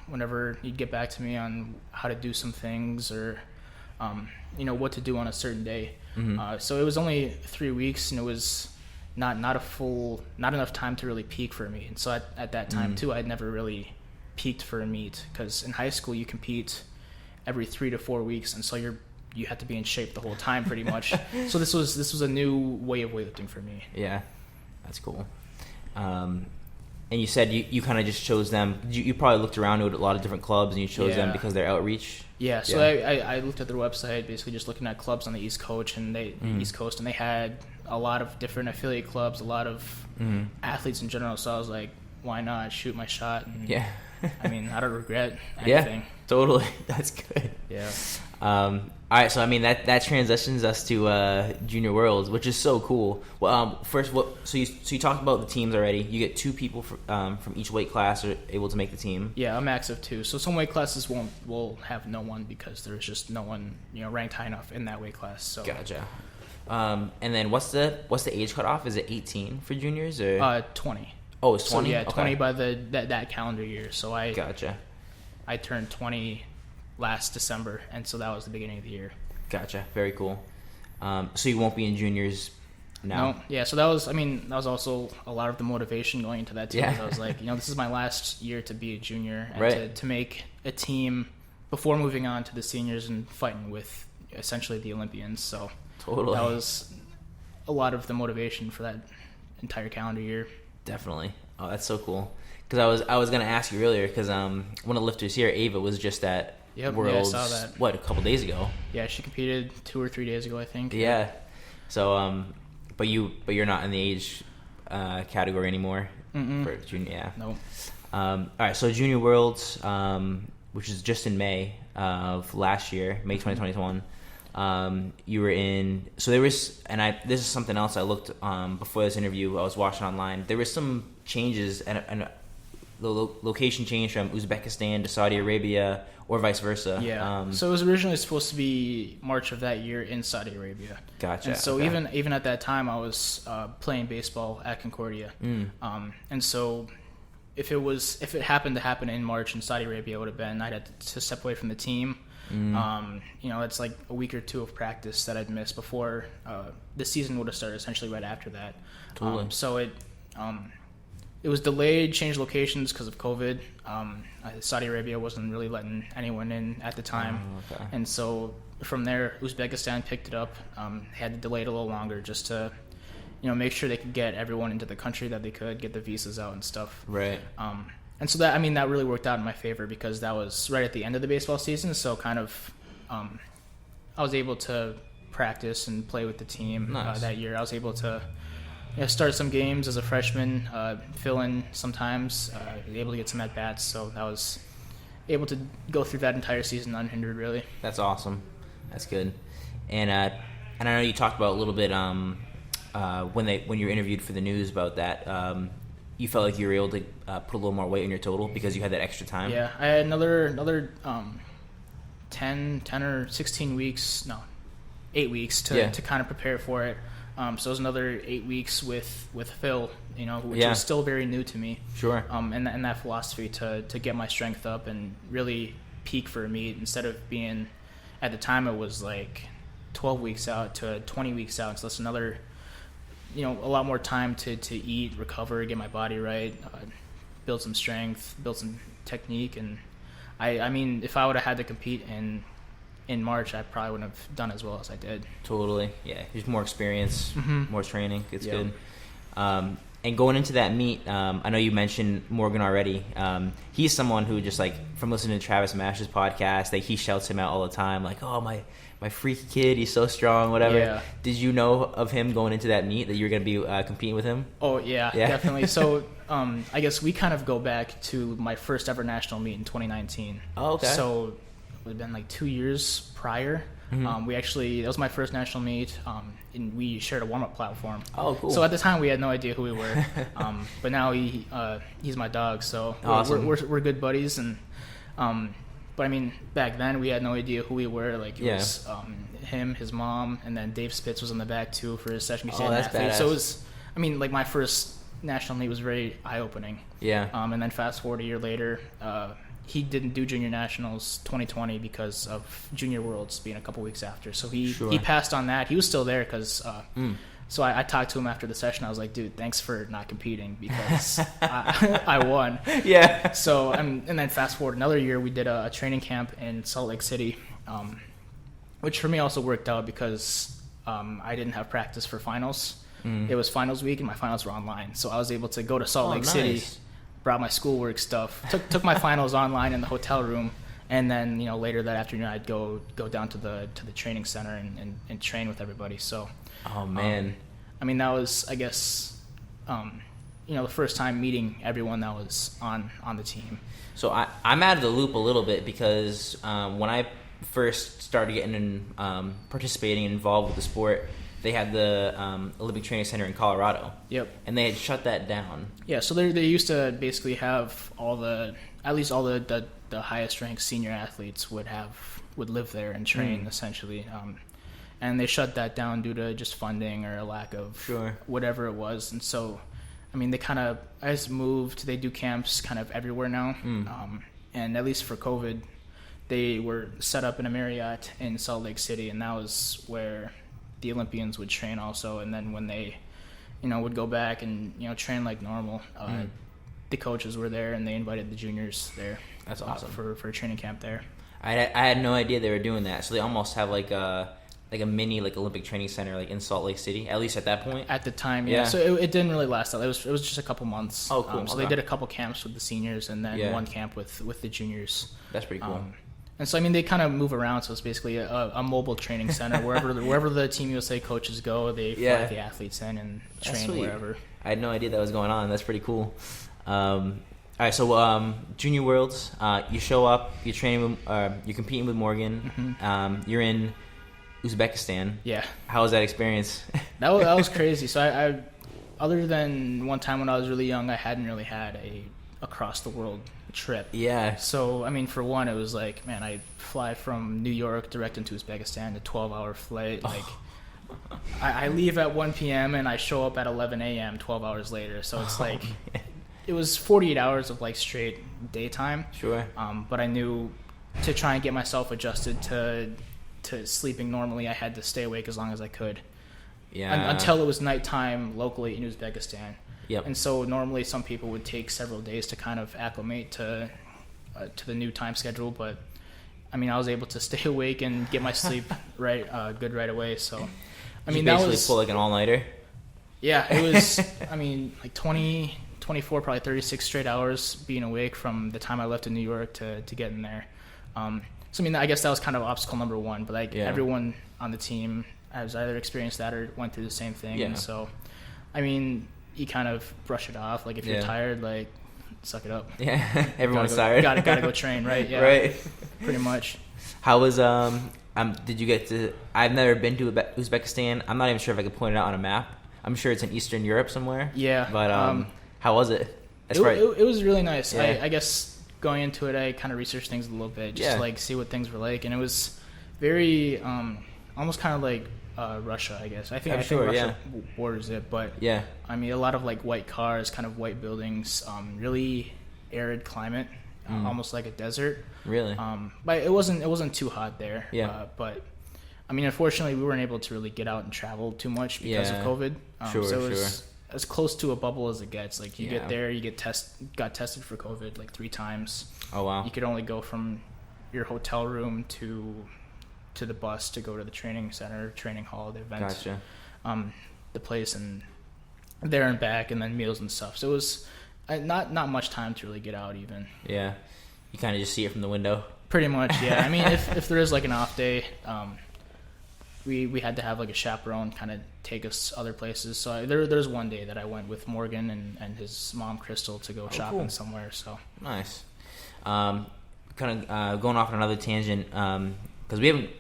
Whenever he'd get back to me on how to do some things or what to do on a certain day. So it was only 3 weeks, and it was not enough time to really peak for me. And so at that time too, I'd never really peaked for a meet because in high school you compete every 3 to 4 weeks, and so you have to be in shape the whole time pretty much. So this was a new way of weightlifting for me. Yeah, that's cool. And you said you kind of just chose them. You probably looked around at a lot of different clubs and you chose them because their outreach. Yeah, so I looked at their website, basically just looking at clubs on the East Coast, and they had a lot of different affiliate clubs, a lot of athletes in general. So I was like, why not shoot my shot? And I mean, I don't regret anything. Yeah, totally. That's good. Yeah. All right, so I mean that transitions us to Junior Worlds, which is so cool. Well, first, so you talked about the teams already. You get 2 people from each weight class are able to make the team. Yeah, a max of 2. So some weight classes will have no one because there's just no one ranked high enough in that weight class. So gotcha. And then what's the age cutoff? Is it 18 for juniors or 20? Oh, it's 20. So, yeah, okay. 20 by that calendar year. So gotcha. I turned 20 last December, and so that was the beginning of the year. Gotcha. Very cool. So you won't be in juniors now? No. Yeah, so that was also a lot of the motivation going into that team. I was like, this is my last year to be a junior, and to make a team before moving on to the seniors and fighting with essentially the Olympians. So totally. That was a lot of the motivation for that entire calendar year. Definitely. Oh, that's so cool. Because I was going to ask you earlier, because one of the lifters here, Ava, was just at Worlds, I saw that. a couple days ago? Yeah, she competed 2 or 3 days ago, I think. Yeah. So, but you're not in the age category anymore. For junior. Yeah. No. All right. So Junior Worlds, which is just in May of last year, May 2021. You were in. So there was, this is something else I looked before this interview. I was watching online. There was some changes and the location changed from Uzbekistan to Saudi Arabia, or vice versa. Yeah. So it was originally supposed to be March of that year in Saudi Arabia. Gotcha. And so even at that time, I was playing baseball at Concordia. And so if it happened to happen in March in Saudi Arabia, it would have been I'd had to step away from the team. It's like a week or two of practice that I'd missed before the season would have started. Essentially, right after that. Totally. So it was delayed, changed locations because of COVID. Saudi Arabia wasn't really letting anyone in at the time. Okay. And so from there, Uzbekistan picked it up. Had to delay it a little longer just to, make sure they could get everyone into the country that they could, get the visas out and stuff. Right. And so that really worked out in my favor because that was right at the end of the baseball season. So kind of, I was able to practice and play with the team that year. I was able to start some games as a freshman, fill in sometimes, able to get some at-bats. So I was able to go through that entire season unhindered, really. That's awesome. That's good. And I know you talked about a little bit when you were interviewed for the news about that. You felt like you were able to put a little more weight on your total because you had that extra time. Yeah, I had another 10 or 16 weeks, 8 weeks to kind of prepare for it. So it was another 8 weeks with Phil, which was still very new to me. Sure. And that philosophy to get my strength up and really peak for a meet instead of being, at the time it was like 12 weeks out to 20 weeks out. So that's another, a lot more time to eat, recover, get my body right, build some strength, build some technique. And I mean, if I would have had to compete in March, I probably wouldn't have done as well as I did. Totally. Yeah. Just more experience, more training. It's good. And going into that meet, I know you mentioned Morgan already. He's someone who just from listening to Travis Mash's podcast, he shouts him out all the time. Oh, my freaky kid, he's so strong, whatever. Yeah. Did you know of him going into that meet that you were going to be competing with him? Oh, yeah. Definitely. So I guess we kind of go back to my first ever national meet in 2019. Oh, okay. So it would have been 2 years prior. That was my first national meet, and we shared a warm-up platform. Oh, cool. So at the time, we had no idea who we were, but now he's my dog, so awesome. we're good buddies. And but I mean, back then we had no idea who we were. It was him, his mom, and then Dave Spitz was in the back too for his session. That's badass. So it was, my first national meet was very eye-opening. Yeah. And then fast forward a year later. He didn't do junior nationals 2020 because of junior worlds being a couple weeks after. So he passed on that. He was still there because so I talked to him after the session. I was like, dude, thanks for not competing because I won. Yeah. So and then fast forward another year, we did a training camp in Salt Lake City, which for me also worked out because I didn't have practice for finals. It was finals week and my finals were online. So I was able to go to Salt Lake City. Brought my schoolwork stuff, took my finals online in the hotel room, and then later that afternoon I'd go down to the training center and train with everybody. So, oh man, that was, I guess, the first time meeting everyone that was on the team. So I'm out of the loop a little bit because when I first started getting in, participating and involved with the sport, they had the Olympic Training Center in Colorado. Yep. And they had shut that down. Yeah, so they used to basically have at least all the highest ranked senior athletes would live there and train essentially. And they shut that down due to just funding or a lack of whatever it was. And so, they I just moved. They do camps kind of everywhere now. And at least for COVID, they were set up in a Marriott in Salt Lake City, and that was where the Olympians would train also. And then when they would go back and train like normal, the coaches were there and they invited the juniors there. That's awesome. For a training camp there. I had no idea they were doing that. So they almost have like a mini Olympic training center in Salt Lake City, at least at that point. At the time, yeah. So it didn't really last that. It was just a couple months. Oh, cool. So they did a couple camps with the seniors and then one camp with the juniors. That's pretty cool. And so they kind of move around. So it's basically a mobile training center wherever the Team USA coaches go. They fly the athletes in and train wherever. I had no idea that was going on. That's pretty cool. All right, so Junior Worlds, you show up, you're training, you're competing with Morgan. Mm-hmm. You're in Uzbekistan. Yeah. How was that experience? That was crazy. So I other than one time when I was really young, I hadn't really had a across the world trip. Yeah. So I mean, for one, it was like, man, I fly from New York direct into Uzbekistan, a 12-hour flight. Like, I leave at 1 p.m. and I show up at 11 a.m. 12 hours later. So it's like, it was 48 hours of like straight daytime. Sure. But I knew to try and get myself adjusted to sleeping normally, I had to stay awake as long as I could. Yeah. Until it was nighttime locally in Uzbekistan. Yep. And so normally some people would take several days to kind of acclimate to the new time schedule, but I mean, I was able to stay awake and get my sleep good right away. So, I mean, that was pull like an all-nighter. Yeah, it was. I mean, like 20, 24, probably 36 straight hours being awake from the time I left in New York to get in there. So I mean, I guess that was kind of obstacle number one. But like everyone on the team has either experienced that or went through the same thing. Yeah. And so, I mean, you kind of brush it off. Like if you're tired, like suck it up. Yeah, everyone's tired. Gotta go train, right? Yeah, right. Pretty much. How was did you get to? I've never been to Uzbekistan. I'm not even sure if I could point it out on a map. I'm sure it's in Eastern Europe somewhere. Yeah. But how was it? It was really nice. Yeah. I guess going into it, I kind of researched things a little bit, just to like see what things were like, and it was very almost kind of like Russia, I guess. I think Russia borders it, but I mean, a lot of like white cars, kind of white buildings, really arid climate, almost like a desert. Really? But it wasn't too hot there. Yeah. But I mean, unfortunately, we weren't able to really get out and travel too much because of COVID. So it was as close to a bubble as it gets. Like you get there, you got tested for COVID like 3 times. Oh wow. You could only go from your hotel room to the bus to go to the training center, training hall, the event, gotcha. The place, and there and back, and then meals and stuff. So it was not much time to really get out even. Yeah, you kind of just see it from the window. Pretty much, yeah. I mean, if there is like an off day, we had to have like a chaperone kind of take us other places. So there's one day that I went with Morgan and his mom Crystal to go shopping somewhere. So nice. Kind of going off on another tangent. Because we haven't,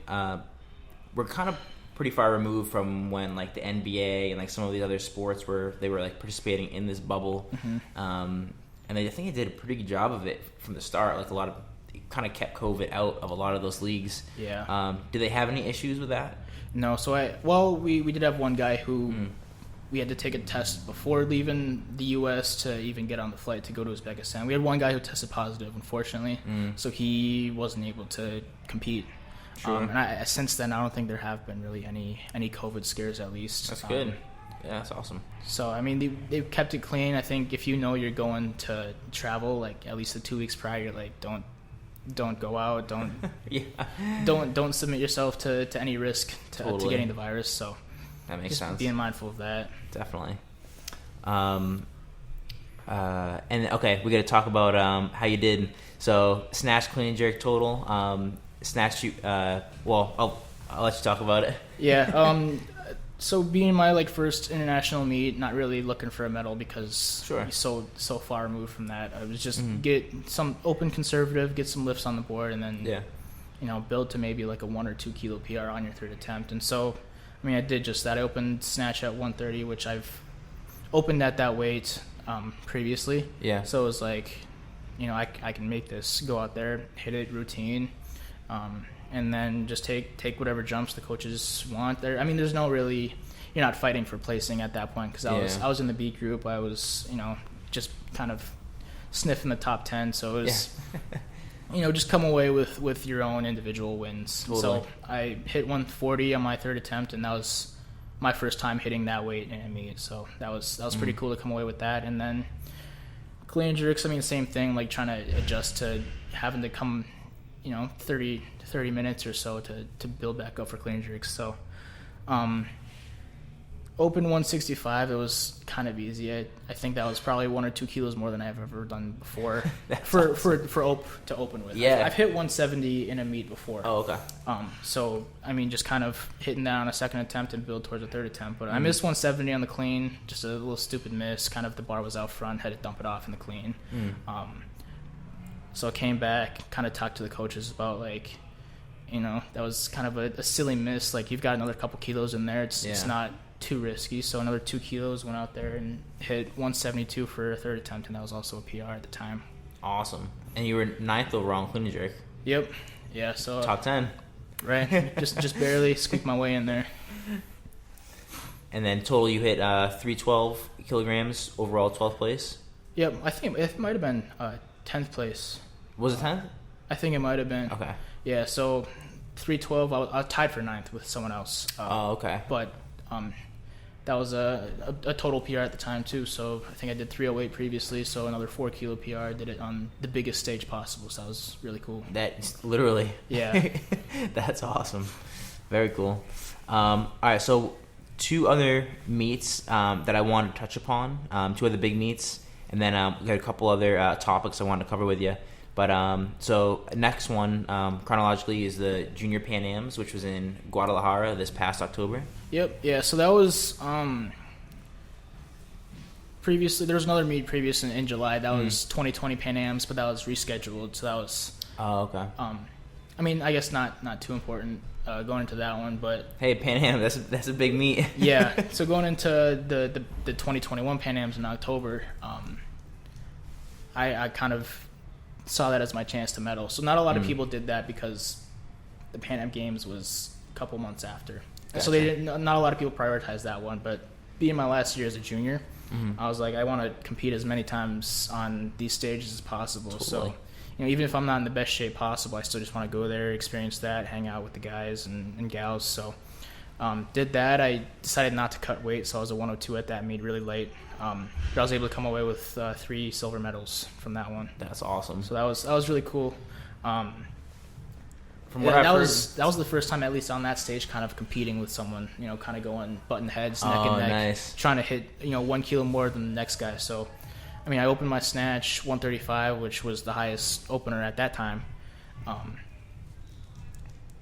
we're kind of pretty far removed from when like the NBA and like some of these other sports where they were like participating in this bubble, and I think they did a pretty good job of it from the start. Like it kind of kept COVID out of a lot of those leagues. Yeah. Do they have any issues with that? No. So we did have one guy who we had to take a test before leaving the U.S. to even get on the flight to go to Uzbekistan. We had one guy who tested positive, unfortunately, so he wasn't able to compete. Sure. And since then, I don't think there have been really any COVID scares, at least. That's good. Yeah, that's awesome. So, I mean, they've kept it clean. I think if you know you're going to travel, like, at least the 2 weeks prior, you're like, don't go out, don't submit yourself to any risk to getting the virus. So that makes sense. Being mindful of that. Definitely. And okay, we got to talk about how you did. So, snatch, clean, and jerk total. Snatch you. Well, I'll let you talk about it. Yeah. So being my like first international meet, not really looking for a medal because we're so far removed from that. I was just get some open conservative, get some lifts on the board, and then build to maybe like a 1 or 2 kilo PR on your 3rd attempt. And so, I mean, I did just that. I opened snatch at 130, which I've opened at that weight previously. Yeah. So it was like, I can make this, go out there, hit it, routine. And then just take whatever jumps the coaches want there. I mean, there's no really, you're not fighting for placing at that point because I was in the B group. I was, just kind of sniffing the top 10. So it was, just come away with your own individual wins. Totally. So I hit 140 on my 3rd attempt, and that was my first time hitting that weight in a meet. So that was pretty cool to come away with that. And then clean and jerks, I mean, same thing, like trying to adjust to having to come 30 minutes or so to build back up for clean and jerks. So Open 165, it was kind of easy. I think that was probably 1 or 2 kilos more than I've ever done before to open with. Yeah. I've hit 170 in a meet before. Oh, okay. So, I mean, just kind of hitting that on a second attempt and build towards a third attempt. But I missed 170 on the clean, just a little stupid miss. Kind of the bar was out front, had to dump it off in the clean. So I came back, kind of talked to the coaches about, like, you know, that was kind of a silly miss. Like, you've got another couple kilos in there. It's not too risky. So another 2 kilos, went out there and hit 172 for a third attempt, and that was also a PR at the time. Awesome. And you were 9th overall in clean and jerk. Yep. Yeah. So top 10. Right. just barely squeaked my way in there. And then total, you hit 312 kilograms overall, 12th place. Yep. I think it might have been 10th place. Was it 10th? I think it might have been. Okay. Yeah. So 312. I was tied for 9th with someone else. Okay. But that was a total PR at the time too. So I think I did 308 previously. So another 4 kilo PR. Did it on the biggest stage possible. So that was really cool. That's literally. Yeah. That's awesome. Very cool. All right. So 2 other meets that I wanted to touch upon. 2 other big meets, and then we got a couple other topics I wanted to cover with you. But so next one chronologically is the Junior Pan AMs, which was in Guadalajara this past October. Yep. Yeah. So that was previously. There was another meet previous in July. That was 2020 Pan AMs, but that was rescheduled. So that was. Oh, okay. I mean, I guess not too important going into that one, but hey, Pan Am, that's a big meet. Yeah. So going into the 2021 Pan Ams in October, I kind of saw that as my chance to medal. So not a lot of people did that because the Pan Am Games was a couple months after. Gotcha. So not a lot of people prioritized that one. But being my last year as a junior, I was like, I want to compete as many times on these stages as possible. Totally. So, you know, even if I'm not in the best shape possible, I still just want to go there, experience that, hang out with the guys and gals. So did that. I decided not to cut weight, so I was a 102 at that meet really late. But I was able to come away with 3 silver medals from that one. That's awesome. So that was really cool. From what I've heard, that was the first time, at least on that stage, kind of competing with someone. You know, kind of going button heads, neck and neck, nice. Trying to hit 1 kilo more than the next guy. So, I mean, I opened my snatch 135, which was the highest opener at that time.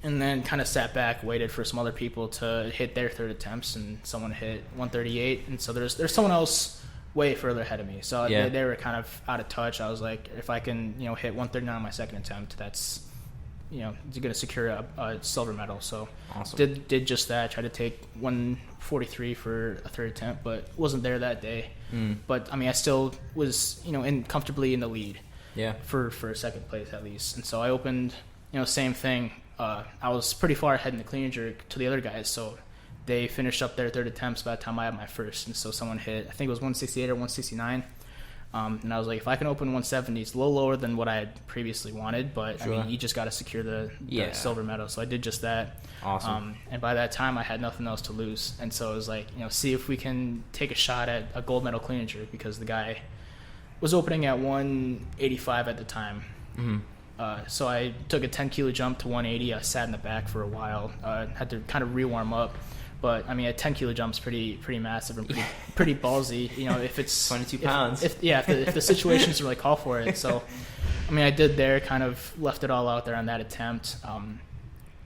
And then kind of sat back, waited for some other people to hit their third attempts, and someone hit 138. And so there's someone else way further ahead of me. So yeah. they were kind of out of touch. I was like, if I can, hit 139 on my second attempt, that's, going to secure a silver medal. So awesome. Did just that. Tried to take 143 for a third attempt, but wasn't there that day. But I mean, I still was, comfortably in the lead. Yeah. For second place at least. And so I opened, same thing. I was pretty far ahead in the clean and jerk to the other guys, so they finished up their third attempts by the time I had my first. And so someone hit, I think it was 168 or 169. And I was like, if I can open 170, it's a little lower than what I had previously wanted, but sure. I mean, you just got to secure the silver medal. So I did just that. Awesome. And by that time, I had nothing else to lose. And so it was like, see if we can take a shot at a gold medal clean and jerk, because the guy was opening at 185 at the time. Mm-hmm. So I took a 10 kilo jump to 180. I sat in the back for a while. Had to kind of re-warm up. But I mean, a 10 kilo jump's pretty massive and pretty ballsy. If it's 22 pounds. If the situations really call for it. So, I mean, I did there, kind of left it all out there on that attempt.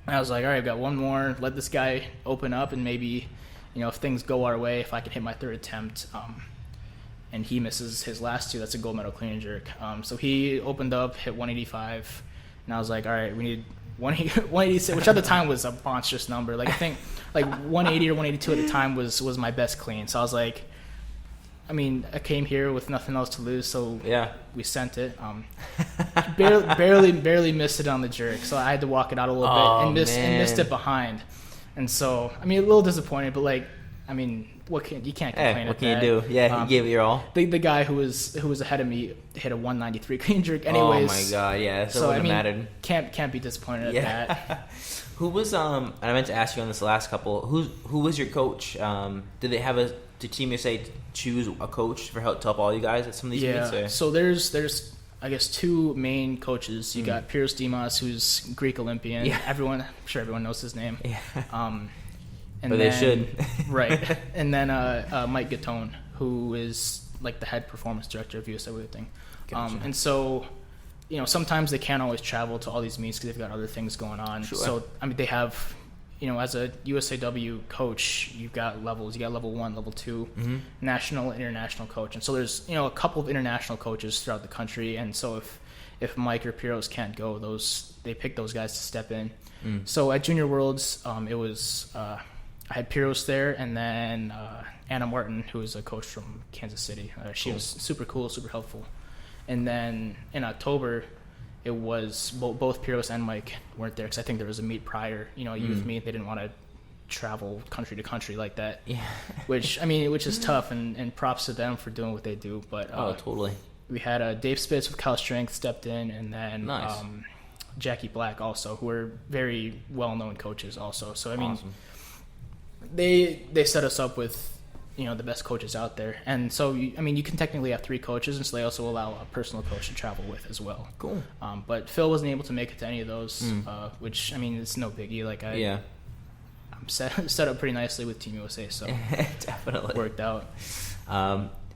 I was like, all right, I've got one more. Let this guy open up, and maybe, if things go our way, if I can hit my third attempt, and he misses his last 2, that's a gold medal clean and jerk. So he opened up, hit 185, and I was like, all right, we need 186, which at the time was a monstrous number. Like, I think like 180 or 182 at the time was my best clean. So I was like, I mean, I came here with nothing else to lose, so yeah, we sent it. Barely missed it on the jerk, so I had to walk it out a little bit and missed it behind. And so, I mean, a little disappointed, but like, I mean, you can't complain. What can you do? Yeah, you gave it your all. The guy who was ahead of me hit a 193 clean jerk anyways. Oh my god, yeah. So it mattered. Can't be disappointed at that. Who was and I meant to ask you on this last couple. Who was your coach? Did Team USA choose a coach to help all you guys at some of these meets? Or? So there's I guess 2 main coaches. You got Piers Dimas, who's Greek Olympian. Yeah. I'm sure everyone knows his name. Yeah. And but then, they should. Right. And then Mike Gattone, who is like the head performance director of USA Weightlifting. Gotcha. And so, sometimes they can't always travel to all these meets because they've got other things going on. Sure. So, they have, as a USAW coach, you've got levels. You got level 1, level 2, national, international coach. And so there's, a couple of international coaches throughout the country. And so if Mike or Piros can't go, they pick those guys to step in. So at Junior Worlds, it was I had Piros there, and then Anna Martin, who is a coach from Kansas City. She was super cool, super helpful. And then in October, it was both Piros and Mike weren't there because I think there was a meet prior, a youth meet. They didn't want to travel country to country like that. Yeah. which is tough, and props to them for doing what they do. But totally. We had Dave Spitz with Cal Strength stepped in, and then nice. Jackie Black also, who are very well-known coaches also. So awesome. they set us up with the best coaches out there, and so you can technically have 3 coaches, and so they also allow a personal coach to travel with as well. Cool. But Phil wasn't able to make it to any of those, which it's no biggie. Like I'm set up pretty nicely with Team USA, so definitely worked out.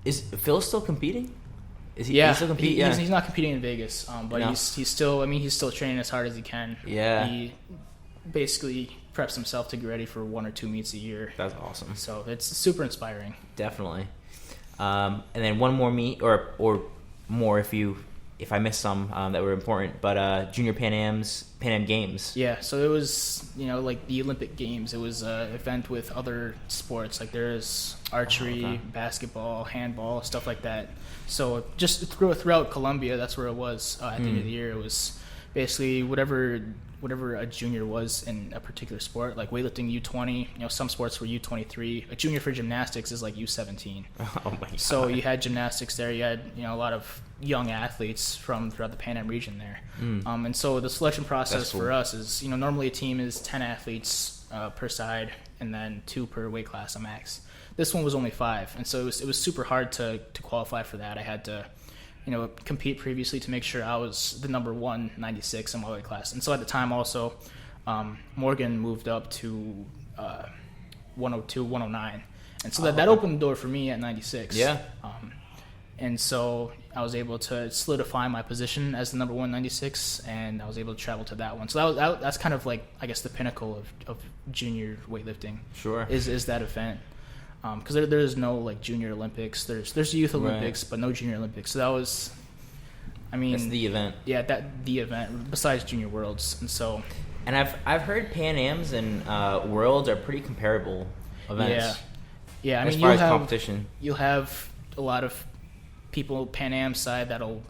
Is Phil still competing? Is he Yeah, still competing? he's not competing in Vegas, but No. he's still training as hard as he can. Yeah. He basically preps himself to get ready for 1 or 2 meets a year. That's awesome. So it's super inspiring. Definitely. And then one more meet, or more if I missed some that were important, but Junior Pan Am Games. Yeah, so it was like the Olympic Games. It was an event with other sports, like there's archery, basketball, handball, stuff like that. So just throughout Colombia, that's where it was at the end of the year. It was basically whatever a junior was in a particular sport, like weightlifting U20. Some sports were U23. A junior for gymnastics is like U17. Oh my God. So you had gymnastics there. You had a lot of young athletes from throughout the Pan Am region there. And so the selection process for us is normally a team is 10 athletes per side, and then 2 per weight class a max. This one was only 5, and so it was super hard to qualify for that. I had to compete previously to make sure I was the number 196 in my weight class. And so at the time also, Morgan moved up to 102, 109. And so that opened the door for me at 96. Yeah. And so I was able to solidify my position as the number 196, and I was able to travel to that one. So that's kind of like, I guess, the pinnacle of junior weightlifting. Sure. Is that event. Because there's no like junior Olympics. There's youth Olympics, but no junior Olympics. So that was, that's the event. Yeah, the event besides Junior Worlds, and so. And I've heard Pan Ams and Worlds are pretty comparable events. Yeah. As far as competition, you'll have a lot of people Pan Am side that'll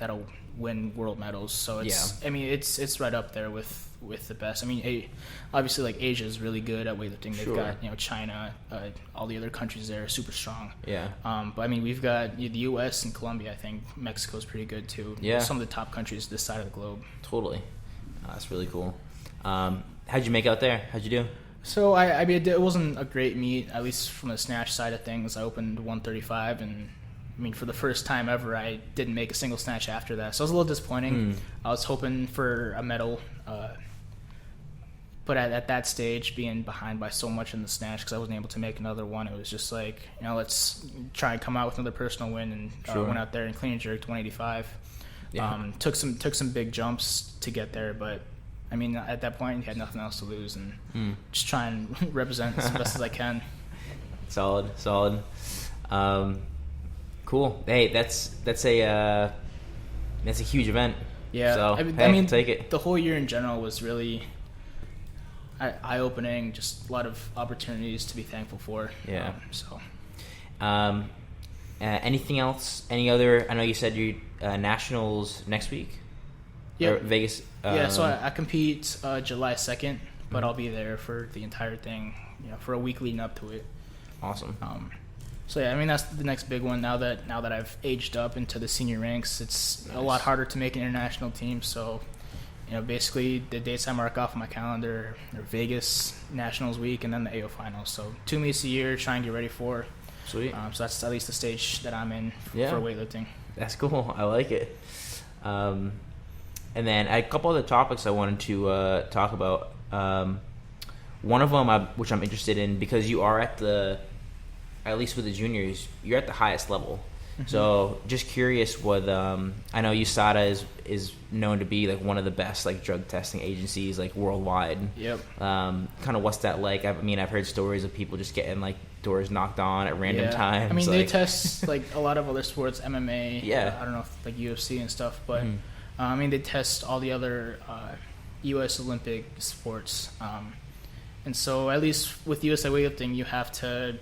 win world medals. So it's it's right up there with the best. Obviously, like Asia is really good at weightlifting. They've got China, all the other countries there are super strong. Yeah. But we've got the U.S. and Colombia. I think Mexico's pretty good too. Yeah. Some of the top countries this side of the globe. Totally. That's really cool. How'd you make out there? How'd you do? So it wasn't a great meet, at least from the snatch side of things. I opened 135, and for the first time ever, I didn't make a single snatch after that. So it was a little disappointing. I was hoping for a medal, but at that stage, being behind by so much in the snatch, because I wasn't able to make another one, it was just like, let's try and come out with another personal win, and went out there and clean and jerked 185. Yeah. Took some big jumps to get there, but at that point, you had nothing else to lose, and just try and represent as best as I can. Solid. Cool. Hey, that's a huge event. Yeah. So take it. The whole year in general was really eye-opening. Just a lot of opportunities to be thankful for. Yeah. Anything else? Any other? I know you said you nationals next week. Yeah. Vegas. So I compete July 2nd, but I'll be there for the entire thing. For a week leading up to it. Awesome. So that's the next big one. Now that I've aged up into the senior ranks, it's a lot harder to make an international team. So, basically the dates I mark off on my calendar are Vegas Nationals week and then the AO finals. So 2 meets a year, try and get ready for. Sweet. So that's at least the stage that I'm in for weightlifting. That's cool. I like it. And then a couple other topics I wanted to talk about. One of them, which I'm interested in, because you are at least with the juniors, you're at the highest level. So just curious what I know USADA is known to be like one of the best like drug testing agencies like worldwide. Yep. Kind of what's that like? I mean, I've heard stories of people just getting like doors knocked on at random times. I mean, like, they test like a lot of other sports, MMA. Yeah. I don't know if like UFC and stuff, but I mean they test all the other U.S. Olympic sports, and so at least with USA Weightlifting, you have to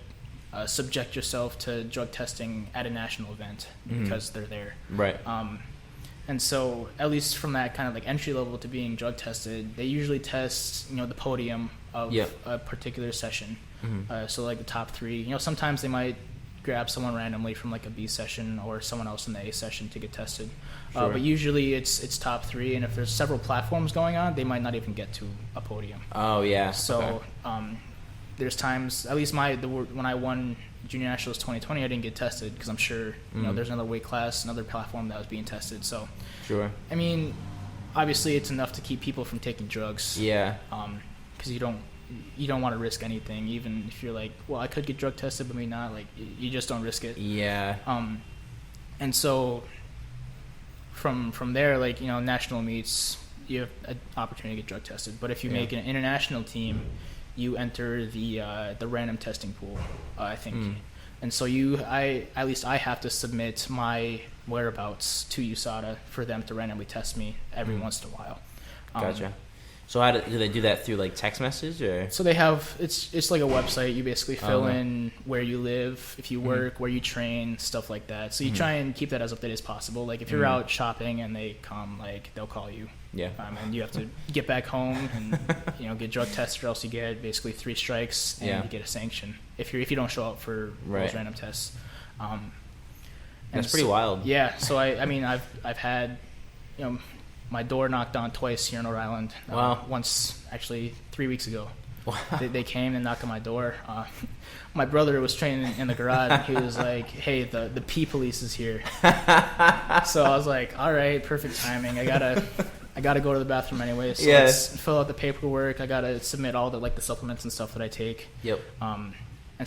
subject yourself to drug testing at a national event because they're there. Right. And so at least from that kind of like entry level to being drug tested, they usually test, the podium of a particular session. So like the top 3, sometimes they might grab someone randomly from like a B session or someone else in the A session to get tested. Sure. But usually it's top 3, and if there's several platforms going on, they might not even get to a podium. Oh yeah. So there's times, at least when I won Junior Nationals 2020, I didn't get tested because I'm sure there's another weight class, another platform that was being tested. So Sure. I mean, obviously it's enough to keep people from taking drugs. Yeah. Because you don't want to risk anything, even if you're like, well, I could get drug tested, but maybe not. Like, you just don't risk it. Yeah. And so from there, like, national meets, you have an opportunity to get drug tested. But if you make an international team, you enter the random testing pool, I think. And so at least I have to submit my whereabouts to USADA for them to randomly test me every once in a while. Gotcha. So do they do that through like text message or? So they have, it's like a website. You basically fill in where you live, if you work, where you train, stuff like that. So you try and keep that as updated as possible. Like if you're out shopping and they come, like they'll call you. Yeah. And you have to get back home and get drug tested, or else you get basically 3 strikes and you get a sanction if you don't show up for those random tests. That's pretty wild. Yeah. So I've had my door knocked on twice here in Rhode Island. Wow. Once, actually, 3 weeks ago. Wow. They came and knocked on my door. My brother was training in the garage. And he was like, "Hey, the P police is here." So I was like, "All right, perfect timing. I gotta go to the bathroom anyway. So let's fill out the paperwork. I gotta submit all the supplements and stuff that I take." Yep. And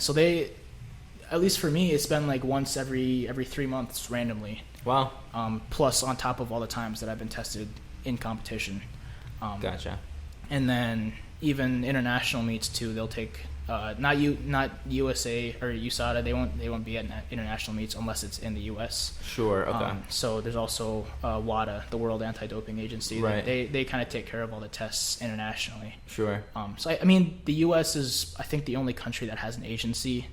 so they, at least for me, it's been like once every 3 months randomly. Wow. Plus on top of all the times that I've been tested in competition. Gotcha. And then even international meets too, they'll take not USA or USADA. They won't be at international meets unless it's in the US. Sure. Okay. So there's also WADA, the World Anti-Doping Agency. Right. They kind of take care of all the tests internationally. Sure. So I mean, the US is, I think, the only country that has an agency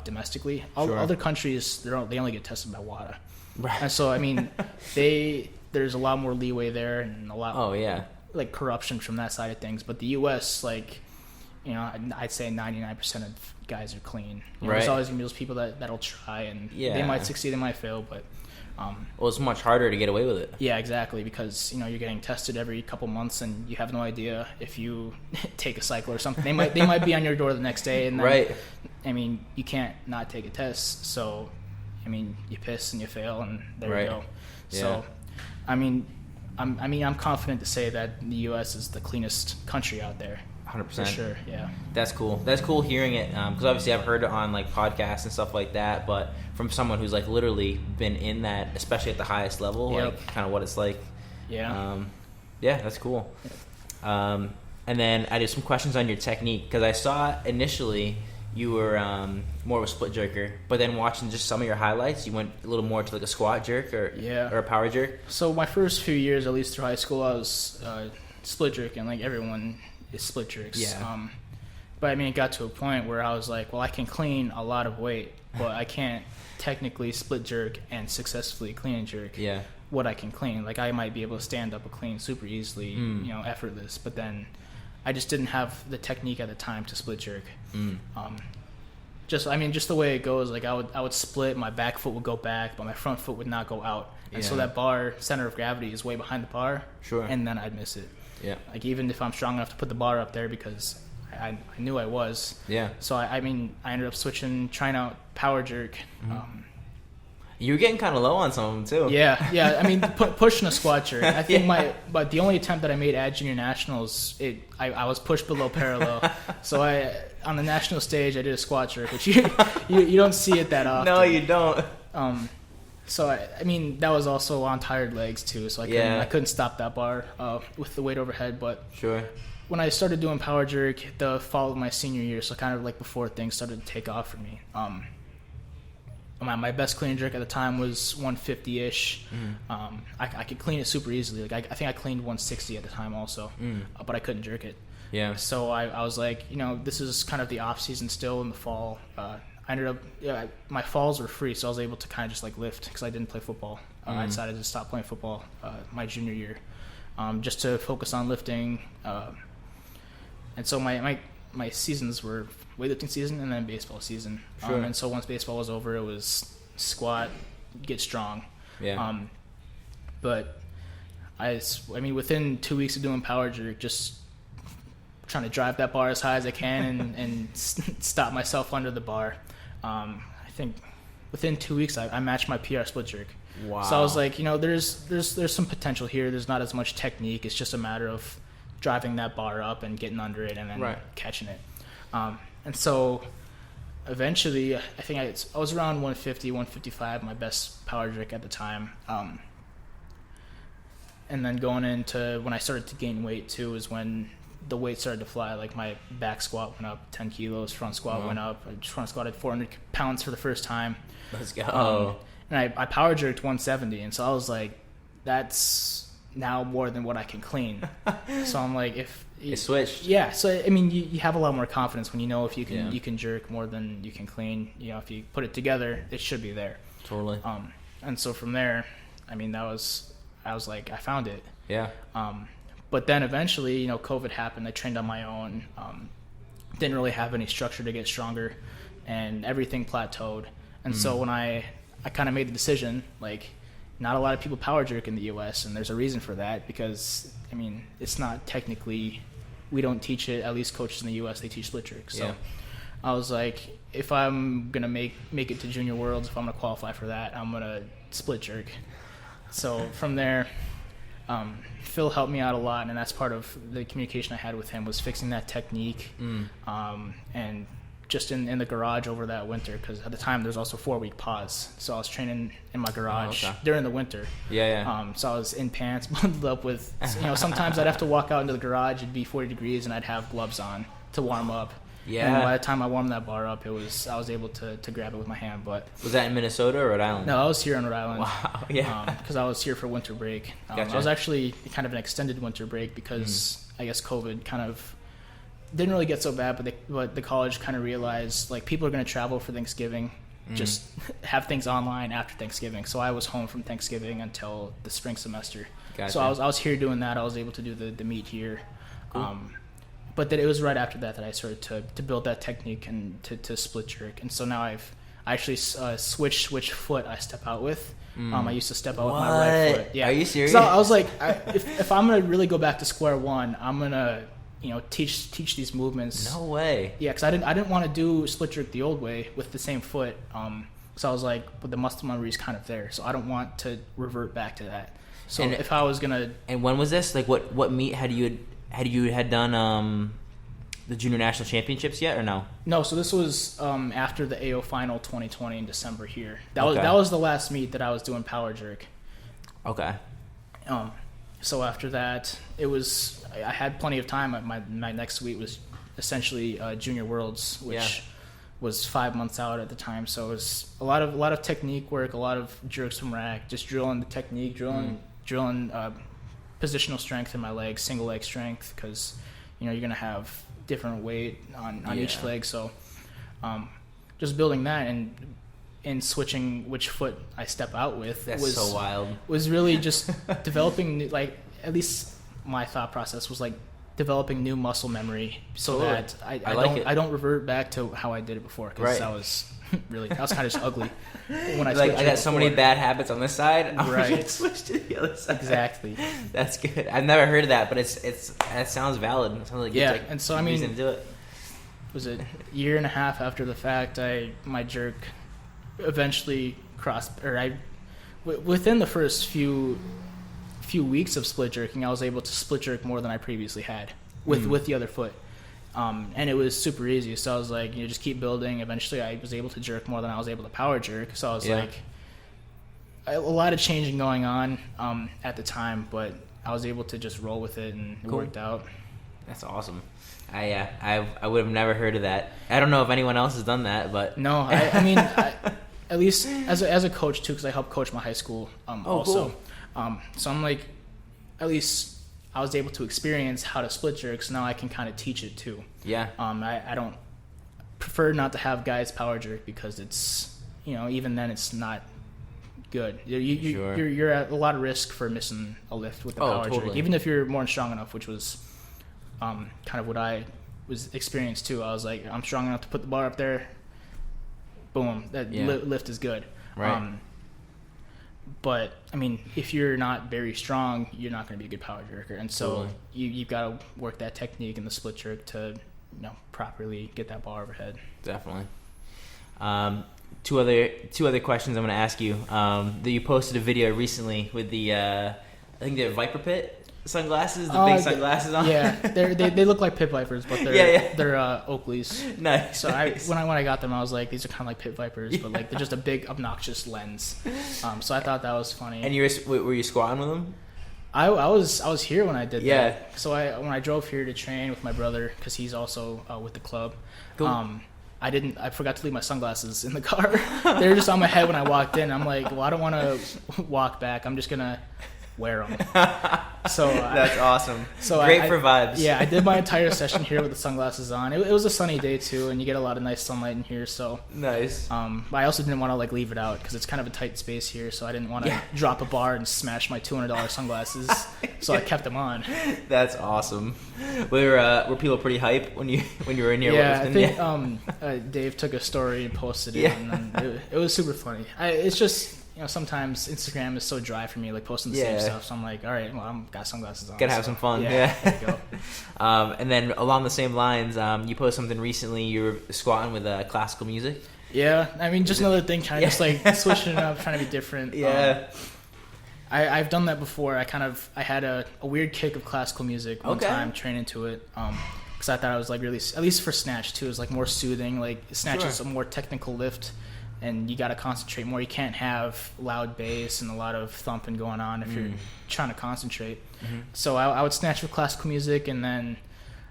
domestically. Other countries, they only get tested by WADA. Right. And so I mean, there's a lot more leeway there and a lot. Oh yeah. Like corruption from that side of things, but the U.S. I'd say 99% of guys are clean. There's always gonna be those people that'll try, and they might succeed, they might fail, but well, it's much harder to get away with it. Yeah, exactly, because you're getting tested every couple months, and you have no idea if you take a cycle or something. They might be on your door the next day, and then, I mean, you can't not take a test. So, I mean, you piss and you fail, and there you go. Yeah. So, I mean, I'm confident to say that the U.S. is the cleanest country out there. 100%. For sure, yeah. That's cool. That's cool hearing it, because obviously I've heard it on like podcasts and stuff like that, but from someone who's like literally been in that, especially at the highest level, like kind of what it's like. Yeah. Yeah, that's cool. And then I did some questions on your technique, because I saw initially you were more of a split jerker, but then watching just some of your highlights, you went a little more to like a squat jerk or a power jerk. So my first few years, at least through high school, I was split jerking, like everyone is split jerks. Yeah. But I mean, it got to a point where I was like, well, I can clean a lot of weight, but I can't technically split jerk and successfully clean and jerk what I can clean. Like I might be able to stand up a clean super easily, effortless, but then I just didn't have the technique at the time to split jerk. Just the way it goes, like I would split, my back foot would go back, but my front foot would not go out. And so that bar center of gravity is way behind the bar. Sure. And then I'd miss it. Yeah. Like even if I'm strong enough to put the bar up there, because I knew I was. Yeah. So I ended up trying out power jerk. You were getting kind of low on some of them too. Yeah. I mean, pushing a squat jerk. I think but the only attempt that I made at junior nationals, I was pushed below parallel. So on the national stage, I did a squat jerk, which you don't see it that often. No, you don't. So I mean, that was also on tired legs too. So I couldn't stop that bar with the weight overhead. But sure. When I started doing power jerk the fall of my senior year, so kind of like before things started to take off for me. My best clean jerk at the time was 150-ish. I could clean it super easily. Like I think I cleaned 160 at the time also, but I couldn't jerk it. Yeah. So I was like, this is kind of the off season still in the fall. I ended up, my falls were free, so I was able to kind of just like lift because I didn't play football. I decided to stop playing football my junior year, just to focus on lifting. And so my seasons were weightlifting season and then baseball season. Sure. And so once baseball was over, it was squat, get strong. Yeah. But I mean, within 2 weeks of doing power jerk, just trying to drive that bar as high as I can and stop myself under the bar. I think within 2 weeks, I matched my PR split jerk. Wow. So I was like, there's some potential here. There's not as much technique. It's just a matter of driving that bar up and getting under it and then catching it. And so eventually, I think I was around 150, 155, my best power jerk at the time. And then going into when I started to gain weight too is when the weight started to fly. Like my back squat went up 10 kilos, front squat went up. I front squatted 400 pounds for the first time. Let's go. And I power jerked 170. And so I was like, that's now more than what I can clean. So I'm like, if it switched. Yeah. So I mean, you have a lot more confidence when you know if you can you can jerk more than you can clean. If you put it together, it should be there. Totally. And so from there, I mean, I was like, I found it. Yeah. But then eventually, COVID happened. I trained on my own. Didn't really have any structure to get stronger, and everything plateaued. And so when I kind of made the decision, like, not a lot of people power jerk in the U.S., and there's a reason for that because, I mean, it's not technically, we don't teach it, at least coaches in the U.S., they teach split jerk. So I was like, if I'm going to make it to Junior Worlds, if I'm going to qualify for that, I'm going to split jerk. So from there, Phil helped me out a lot, and that's part of the communication I had with him was fixing that technique, and just in the garage over that winter, because at the time there's also 4-week pause, so I was training in my garage during the winter. So I was in pants bundled up with, sometimes I'd have to walk out into the garage, it'd be 40 degrees, and I'd have gloves on to warm up. And by the time I warmed that bar up, I was able to grab it with my hand. But was that in Minnesota or Rhode Island? No, I was here in Rhode Island. Wow. Yeah. Because I was here for winter break. Gotcha. I was actually kind of an extended winter break because I guess COVID kind of didn't really get so bad, but the college kind of realized, like, people are going to travel for Thanksgiving, just have things online after Thanksgiving. So I was home from Thanksgiving until the spring semester. Gotcha. So I was here doing that. I was able to do the meet here. Cool. But then it was right after that I started to build that technique and to split jerk. And so now I actually switched which foot I step out with. I used to step out with my right foot. Yeah. Are you serious? So I was like, if I'm going to really go back to square one, I'm going to teach these movements. No way. Yeah, because I didn't want to do split jerk the old way with the same foot. So I was like, but the muscle memory is kind of there, so I don't want to revert back to that. So if I was gonna. And when was this? Like, what meet had you done the junior national championships yet or no? No, so this was after the AO final 2020 in December here. That was the last meet that I was doing power jerk. Okay. So after that, I had plenty of time. My next week was essentially Junior Worlds, which was 5 months out at the time. So it was a lot of technique work, a lot of jerks from rack, just drilling the technique, drilling positional strength in my legs, single leg strength, because you're gonna have different weight on each leg. So just building that and switching which foot I step out with was so wild. Was really just developing, like, at least my thought process was like developing new muscle memory so that I don't revert back to how I did it before, because I was kind of just ugly when I like, I got so many bad habits on this side. I'm right. gonna switch to the other side. Exactly. That's good. I've never heard of that, but it sounds valid. It sounds like and so I mean, reason to do it. Was it a year and a half after the fact, my jerk eventually within the first few weeks of split jerking, I was able to split jerk more than I previously had with the other foot. And it was super easy. So I was like, just keep building. Eventually I was able to jerk more than I was able to power jerk. So I was like, a lot of changing going on at the time, but I was able to just roll with it, and it worked out. That's awesome. I would have never heard of that. I don't know if anyone else has done that, but no, I mean, at least as a coach too, because I help coach my high school also. Cool. So I'm like, at least I was able to experience how to split jerk, so now I can kind of teach it too. Yeah. I don't prefer not to have guys power jerk because it's, even then it's not good. You're at a lot of risk for missing a lift with the power jerk, even if you're more strong enough, which was kind of what I was experienced too. I was like, I'm strong enough to put the bar up there. Boom, that lift is good. Right. But I mean, if you're not very strong, you're not going to be a good power jerker, and so you've got to work that technique in the split jerk to properly get that bar overhead. Definitely. Two other questions I'm going to ask you. That you posted a video recently with the I think they're Viper Pit sunglasses, the big sunglasses on. Yeah, they look like pit vipers, but they're Oakleys. Nice. So when I got them, I was like, these are kind of like pit vipers, but like they're just a big obnoxious lens. So I thought that was funny. And were you squatting with them? I was here when I did that. So when I drove here to train with my brother, because he's also with the club. Cool. I forgot to leave my sunglasses in the car. They were just on my head when I walked in. I'm like, well, I don't want to walk back. I'm just gonna wear them. So that's awesome. So great for vibes. Yeah, I did my entire session here with the sunglasses on. It was a sunny day too, and you get a lot of nice sunlight in here. So nice. But I also didn't want to leave it out because it's kind of a tight space here. So I didn't want to drop a bar and smash my $200 sunglasses. So I kept them on. That's awesome. Were people pretty hype when you were in here? Yeah, I think Dave took a story and posted it, and it was super funny. It's just. Sometimes Instagram is so dry for me, like posting the same stuff. So I'm like, all right, well, I'm got sunglasses on. Gotta have some fun. Yeah. There you go. And then along the same lines, you posted something recently. You were squatting with classical music. Yeah, I mean, just another thing, trying to switching it up, trying to be different. Yeah. I've done that before. I had a weird kick of classical music one time, training to it. Because I thought it was like really, at least for snatch too, it was like more soothing. Like snatch is a more technical lift. And you got to concentrate more. You can't have loud bass and a lot of thumping going on if you're trying to concentrate. Mm-hmm. So I would snatch with classical music, and then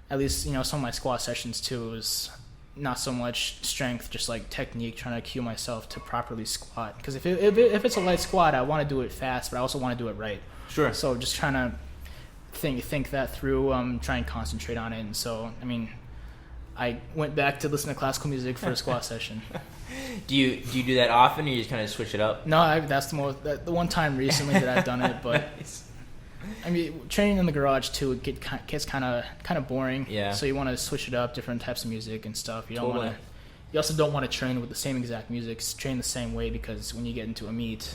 at least some of my squat sessions too was not so much strength, just like technique, trying to cue myself to properly squat. Because if it's a light squat, I want to do it fast, but I also want to do it right. Sure. So just trying to think that through, try and concentrate on it. And so I went back to listen to classical music for a squat session. Do you do that often, or you just kind of switch it up? No, that's the one time recently that I've done it. But nice. I mean, training in the garage too, it gets kind of boring. Yeah. So you want to switch it up, different types of music and stuff. You don't want to. You also don't want to train with the same exact music, train the same way, because when you get into a meet,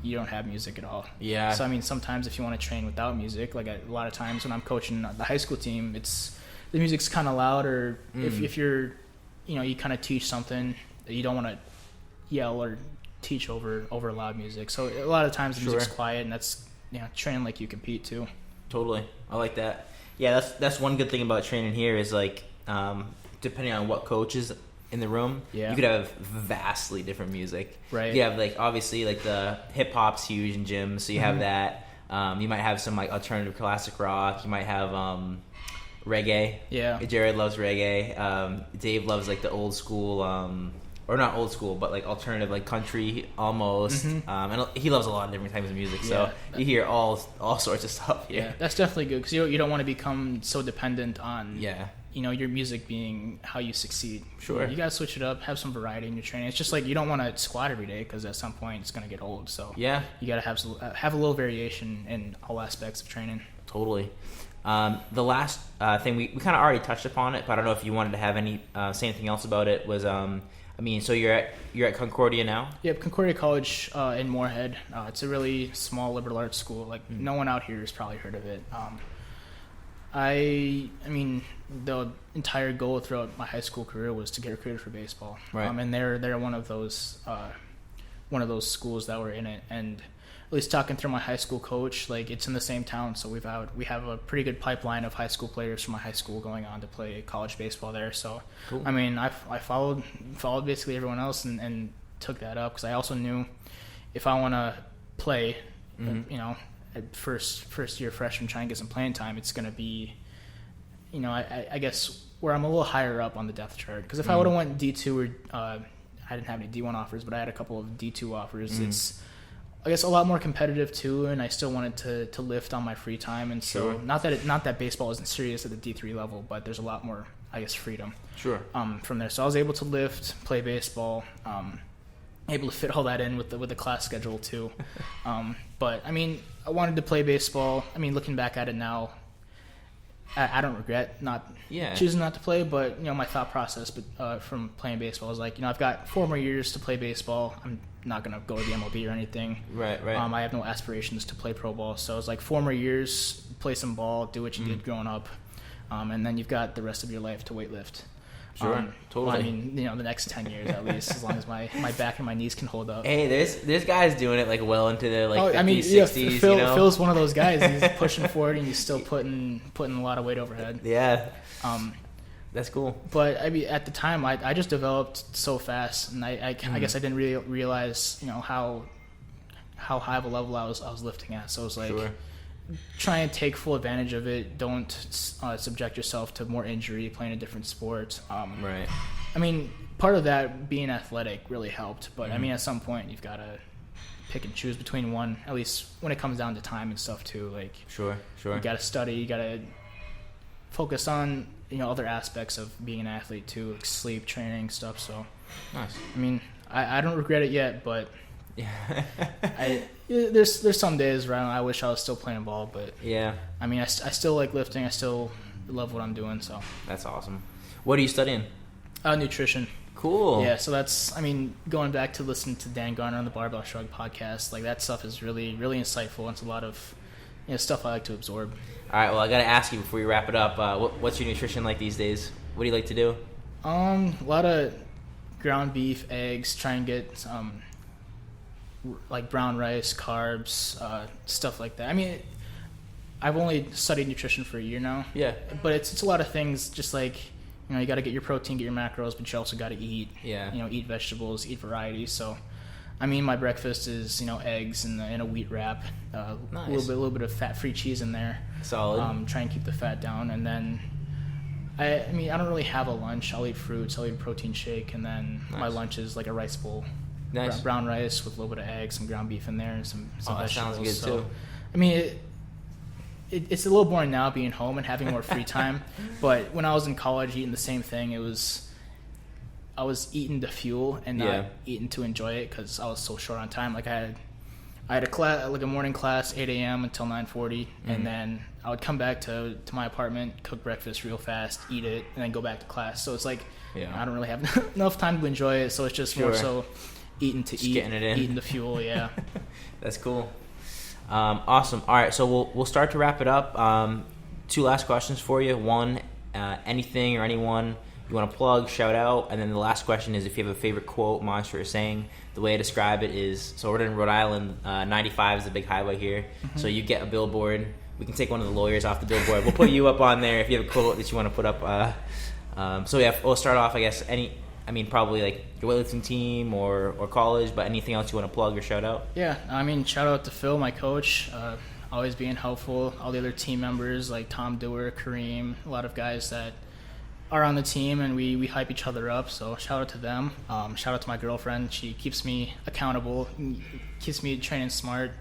you don't have music at all. Yeah. So I mean, sometimes if you want to train without music, like a lot of times when I'm coaching the high school team, the music's kind of loud, or if you're, you kind of teach something, you don't want to yell or teach over loud music. So a lot of times the music's quiet, and that's train like you compete too. Totally, I like that. Yeah, that's one good thing about training here is like depending on what coach is in the room, you could have vastly different music. Right. You have like obviously like the hip hop's huge in gyms, so you have that. You might have some like alternative classic rock. You might have reggae. Yeah. Jared loves reggae. Dave loves like the old school, or not old school, but like alternative, like country almost. And he loves a lot of different types of music. So you hear all sorts of stuff here. Yeah, that's definitely good, because you don't want to become so dependent on your music being how you succeed. Sure. You gotta switch it up, have some variety in your training. It's just like you don't want to squat every day, because at some point it's gonna get old. So you gotta have a little variation in all aspects of training. Totally. The last thing we kind of already touched upon it, but I don't know if you wanted to have say anything else about it. Was so you're at Concordia now? Yep, Concordia College in Moorhead. It's a really small liberal arts school. Like no one out here has probably heard of it. I mean, the entire goal throughout my high school career was to get recruited for baseball. Right. And they're one of those one of those schools that were in it. And at least talking through my high school coach, like it's in the same town, so we have a pretty good pipeline of high school players from my high school going on to play college baseball there. So cool. I mean, I followed basically everyone else and took that up, because I also knew if I want to play, you know, at first year freshman, try and get some playing time, it's going to be, you know, I guess where I'm a little higher up on the depth chart. Because if I would have went D2 or I didn't have any D1 offers, but I had a couple of D2 offers. It's, I guess, a lot more competitive too, and I still wanted to lift on my free time. And so not that baseball isn't serious at the D3 level, but there's a lot more, I guess, freedom. From there. So I was able to lift, play baseball, able to fit all that in with the class schedule too. But I mean, I wanted to play baseball. I mean, looking back at it now, I don't regret choosing not to play, but you know, my thought process from playing baseball was like, you know, I've got 4 more years to play baseball. I'm not gonna go to the MLB or anything. Right. I have no aspirations to play pro ball, so it's like 4 more years, play some ball, do what you did growing up, and then you've got the rest of your life to weightlift. Totally. Well, I mean, you know, the next 10 years at least, as long as my back and my knees can hold up. Hey, there's guys doing it like well into their like 50s, 60s. Phil, you know? Phil's one of those guys. He's pushing forward and he's still putting a lot of weight overhead. Yeah. That's cool. But I mean, at the time, I just developed so fast, and I guess I didn't really realize, you know, how high of a level I was lifting at. So it was like, try and take full advantage of it. Don't subject yourself to more injury playing a different sport. Right. I mean, part of that being athletic really helped, but I mean, at some point you've got to pick and choose between one, at least when it comes down to time and stuff too. Like, sure. You got to study, you got to focus on, you know, other aspects of being an athlete too, like sleep, training, stuff. So nice. I mean, I don't regret it yet, but there's some days where I wish I was still playing ball, but I mean, I still like lifting. I still love what I'm doing. So that's awesome. What are you studying? Nutrition. Cool. Yeah, so that's, I mean, going back to listening to Dan Garner on the Barbell Shrug podcast, like that stuff is really, really insightful. It's a lot of, you know, stuff I like to absorb. All right, well, I got to ask you before we wrap it up, what's your nutrition like these days? What do you like to do? A lot of ground beef, eggs, try and get like brown rice, carbs, stuff like that. I mean, I've only studied nutrition for a year now. Yeah. But it's a lot of things, just like, you know, you got to get your protein, get your macros, but you also got to eat. Yeah. You know, eat vegetables, eat variety. So, I mean, my breakfast is, you know, eggs and a wheat wrap, nice. a little bit of fat-free cheese in there. Solid. Try and keep the fat down, and then I mean, I don't really have a lunch. I'll eat fruits. I'll eat a protein shake, and then my lunch is like a rice bowl. Nice. Brown rice with a little bit of eggs, some ground beef in there, and some vegetables. Sounds good too. I mean, it's a little boring now being home and having more free time, but when I was in college eating the same thing, I was eating to fuel and not eating to enjoy it, because I was so short on time. Like I had a class, like a morning class, 8 a.m. until 9:40, and then I would come back to my apartment, cook breakfast real fast, eat it, and then go back to class. So it's like I don't really have enough time to enjoy it, so it's just more so eating to eat, getting it in. Eating to fuel. Yeah. That's cool. Awesome. All right, so we'll start to wrap it up. 2 last questions for you. One, anything or anyone you want to plug, shout out, and then the last question is if you have a favorite quote, mantra, or saying. The way I describe it is, so we're in Rhode Island, 95 is the big highway here, so you get a billboard. We can take one of the lawyers off the billboard. We'll put you up on there if you have a quote that you want to put up. So yeah, we'll start off, I guess, probably like your weightlifting team or college, but anything else you want to plug or shout out? Yeah, I mean, shout out to Phil, my coach, always being helpful. All the other team members like Tom Dewar, Kareem, a lot of guys that are on the team, and we hype each other up, so shout out to them. Shout out to my girlfriend. She keeps me accountable, keeps me training smart.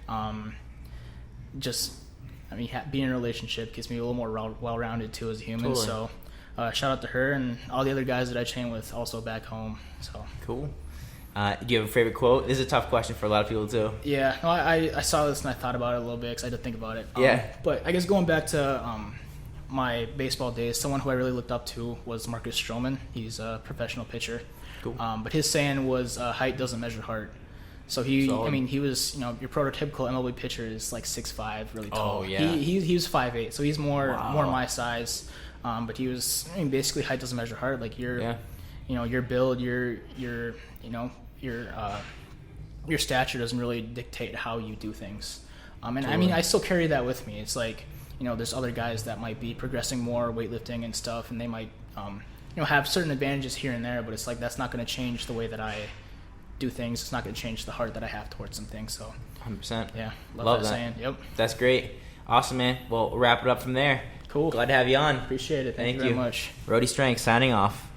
Being in a relationship keeps me a little more well-rounded too as a human. Totally. So shout out to her and all the other guys that I train with also back home. So cool. Do you have a favorite quote? This is a tough question for a lot of people too. Yeah, no, I saw this and I thought about it a little bit because I had to think about it. But I guess going back to my baseball days, someone who I really looked up to was Marcus Stroman. He's a professional pitcher. Cool. But his saying was, height doesn't measure heart. So he was, you know, your prototypical MLB pitcher is like 6'5", really tall. Oh, yeah. He was 5'8", so he's more my size. But he was, basically height doesn't measure heart. Like your build, your your stature doesn't really dictate how you do things. And I mean, I still carry that with me. It's like, you know, there's other guys that might be progressing more weightlifting and stuff, and they might, you know, have certain advantages here and there, but it's like that's not going to change the way that I do things. It's not going to change the heart that I have towards some things. So 100%. Yeah, love that saying. Yep. That's great. Awesome, man. Well, we'll wrap it up from there. Cool. Glad to have you on. Appreciate it. Thank you very much. Rhody Strength signing off.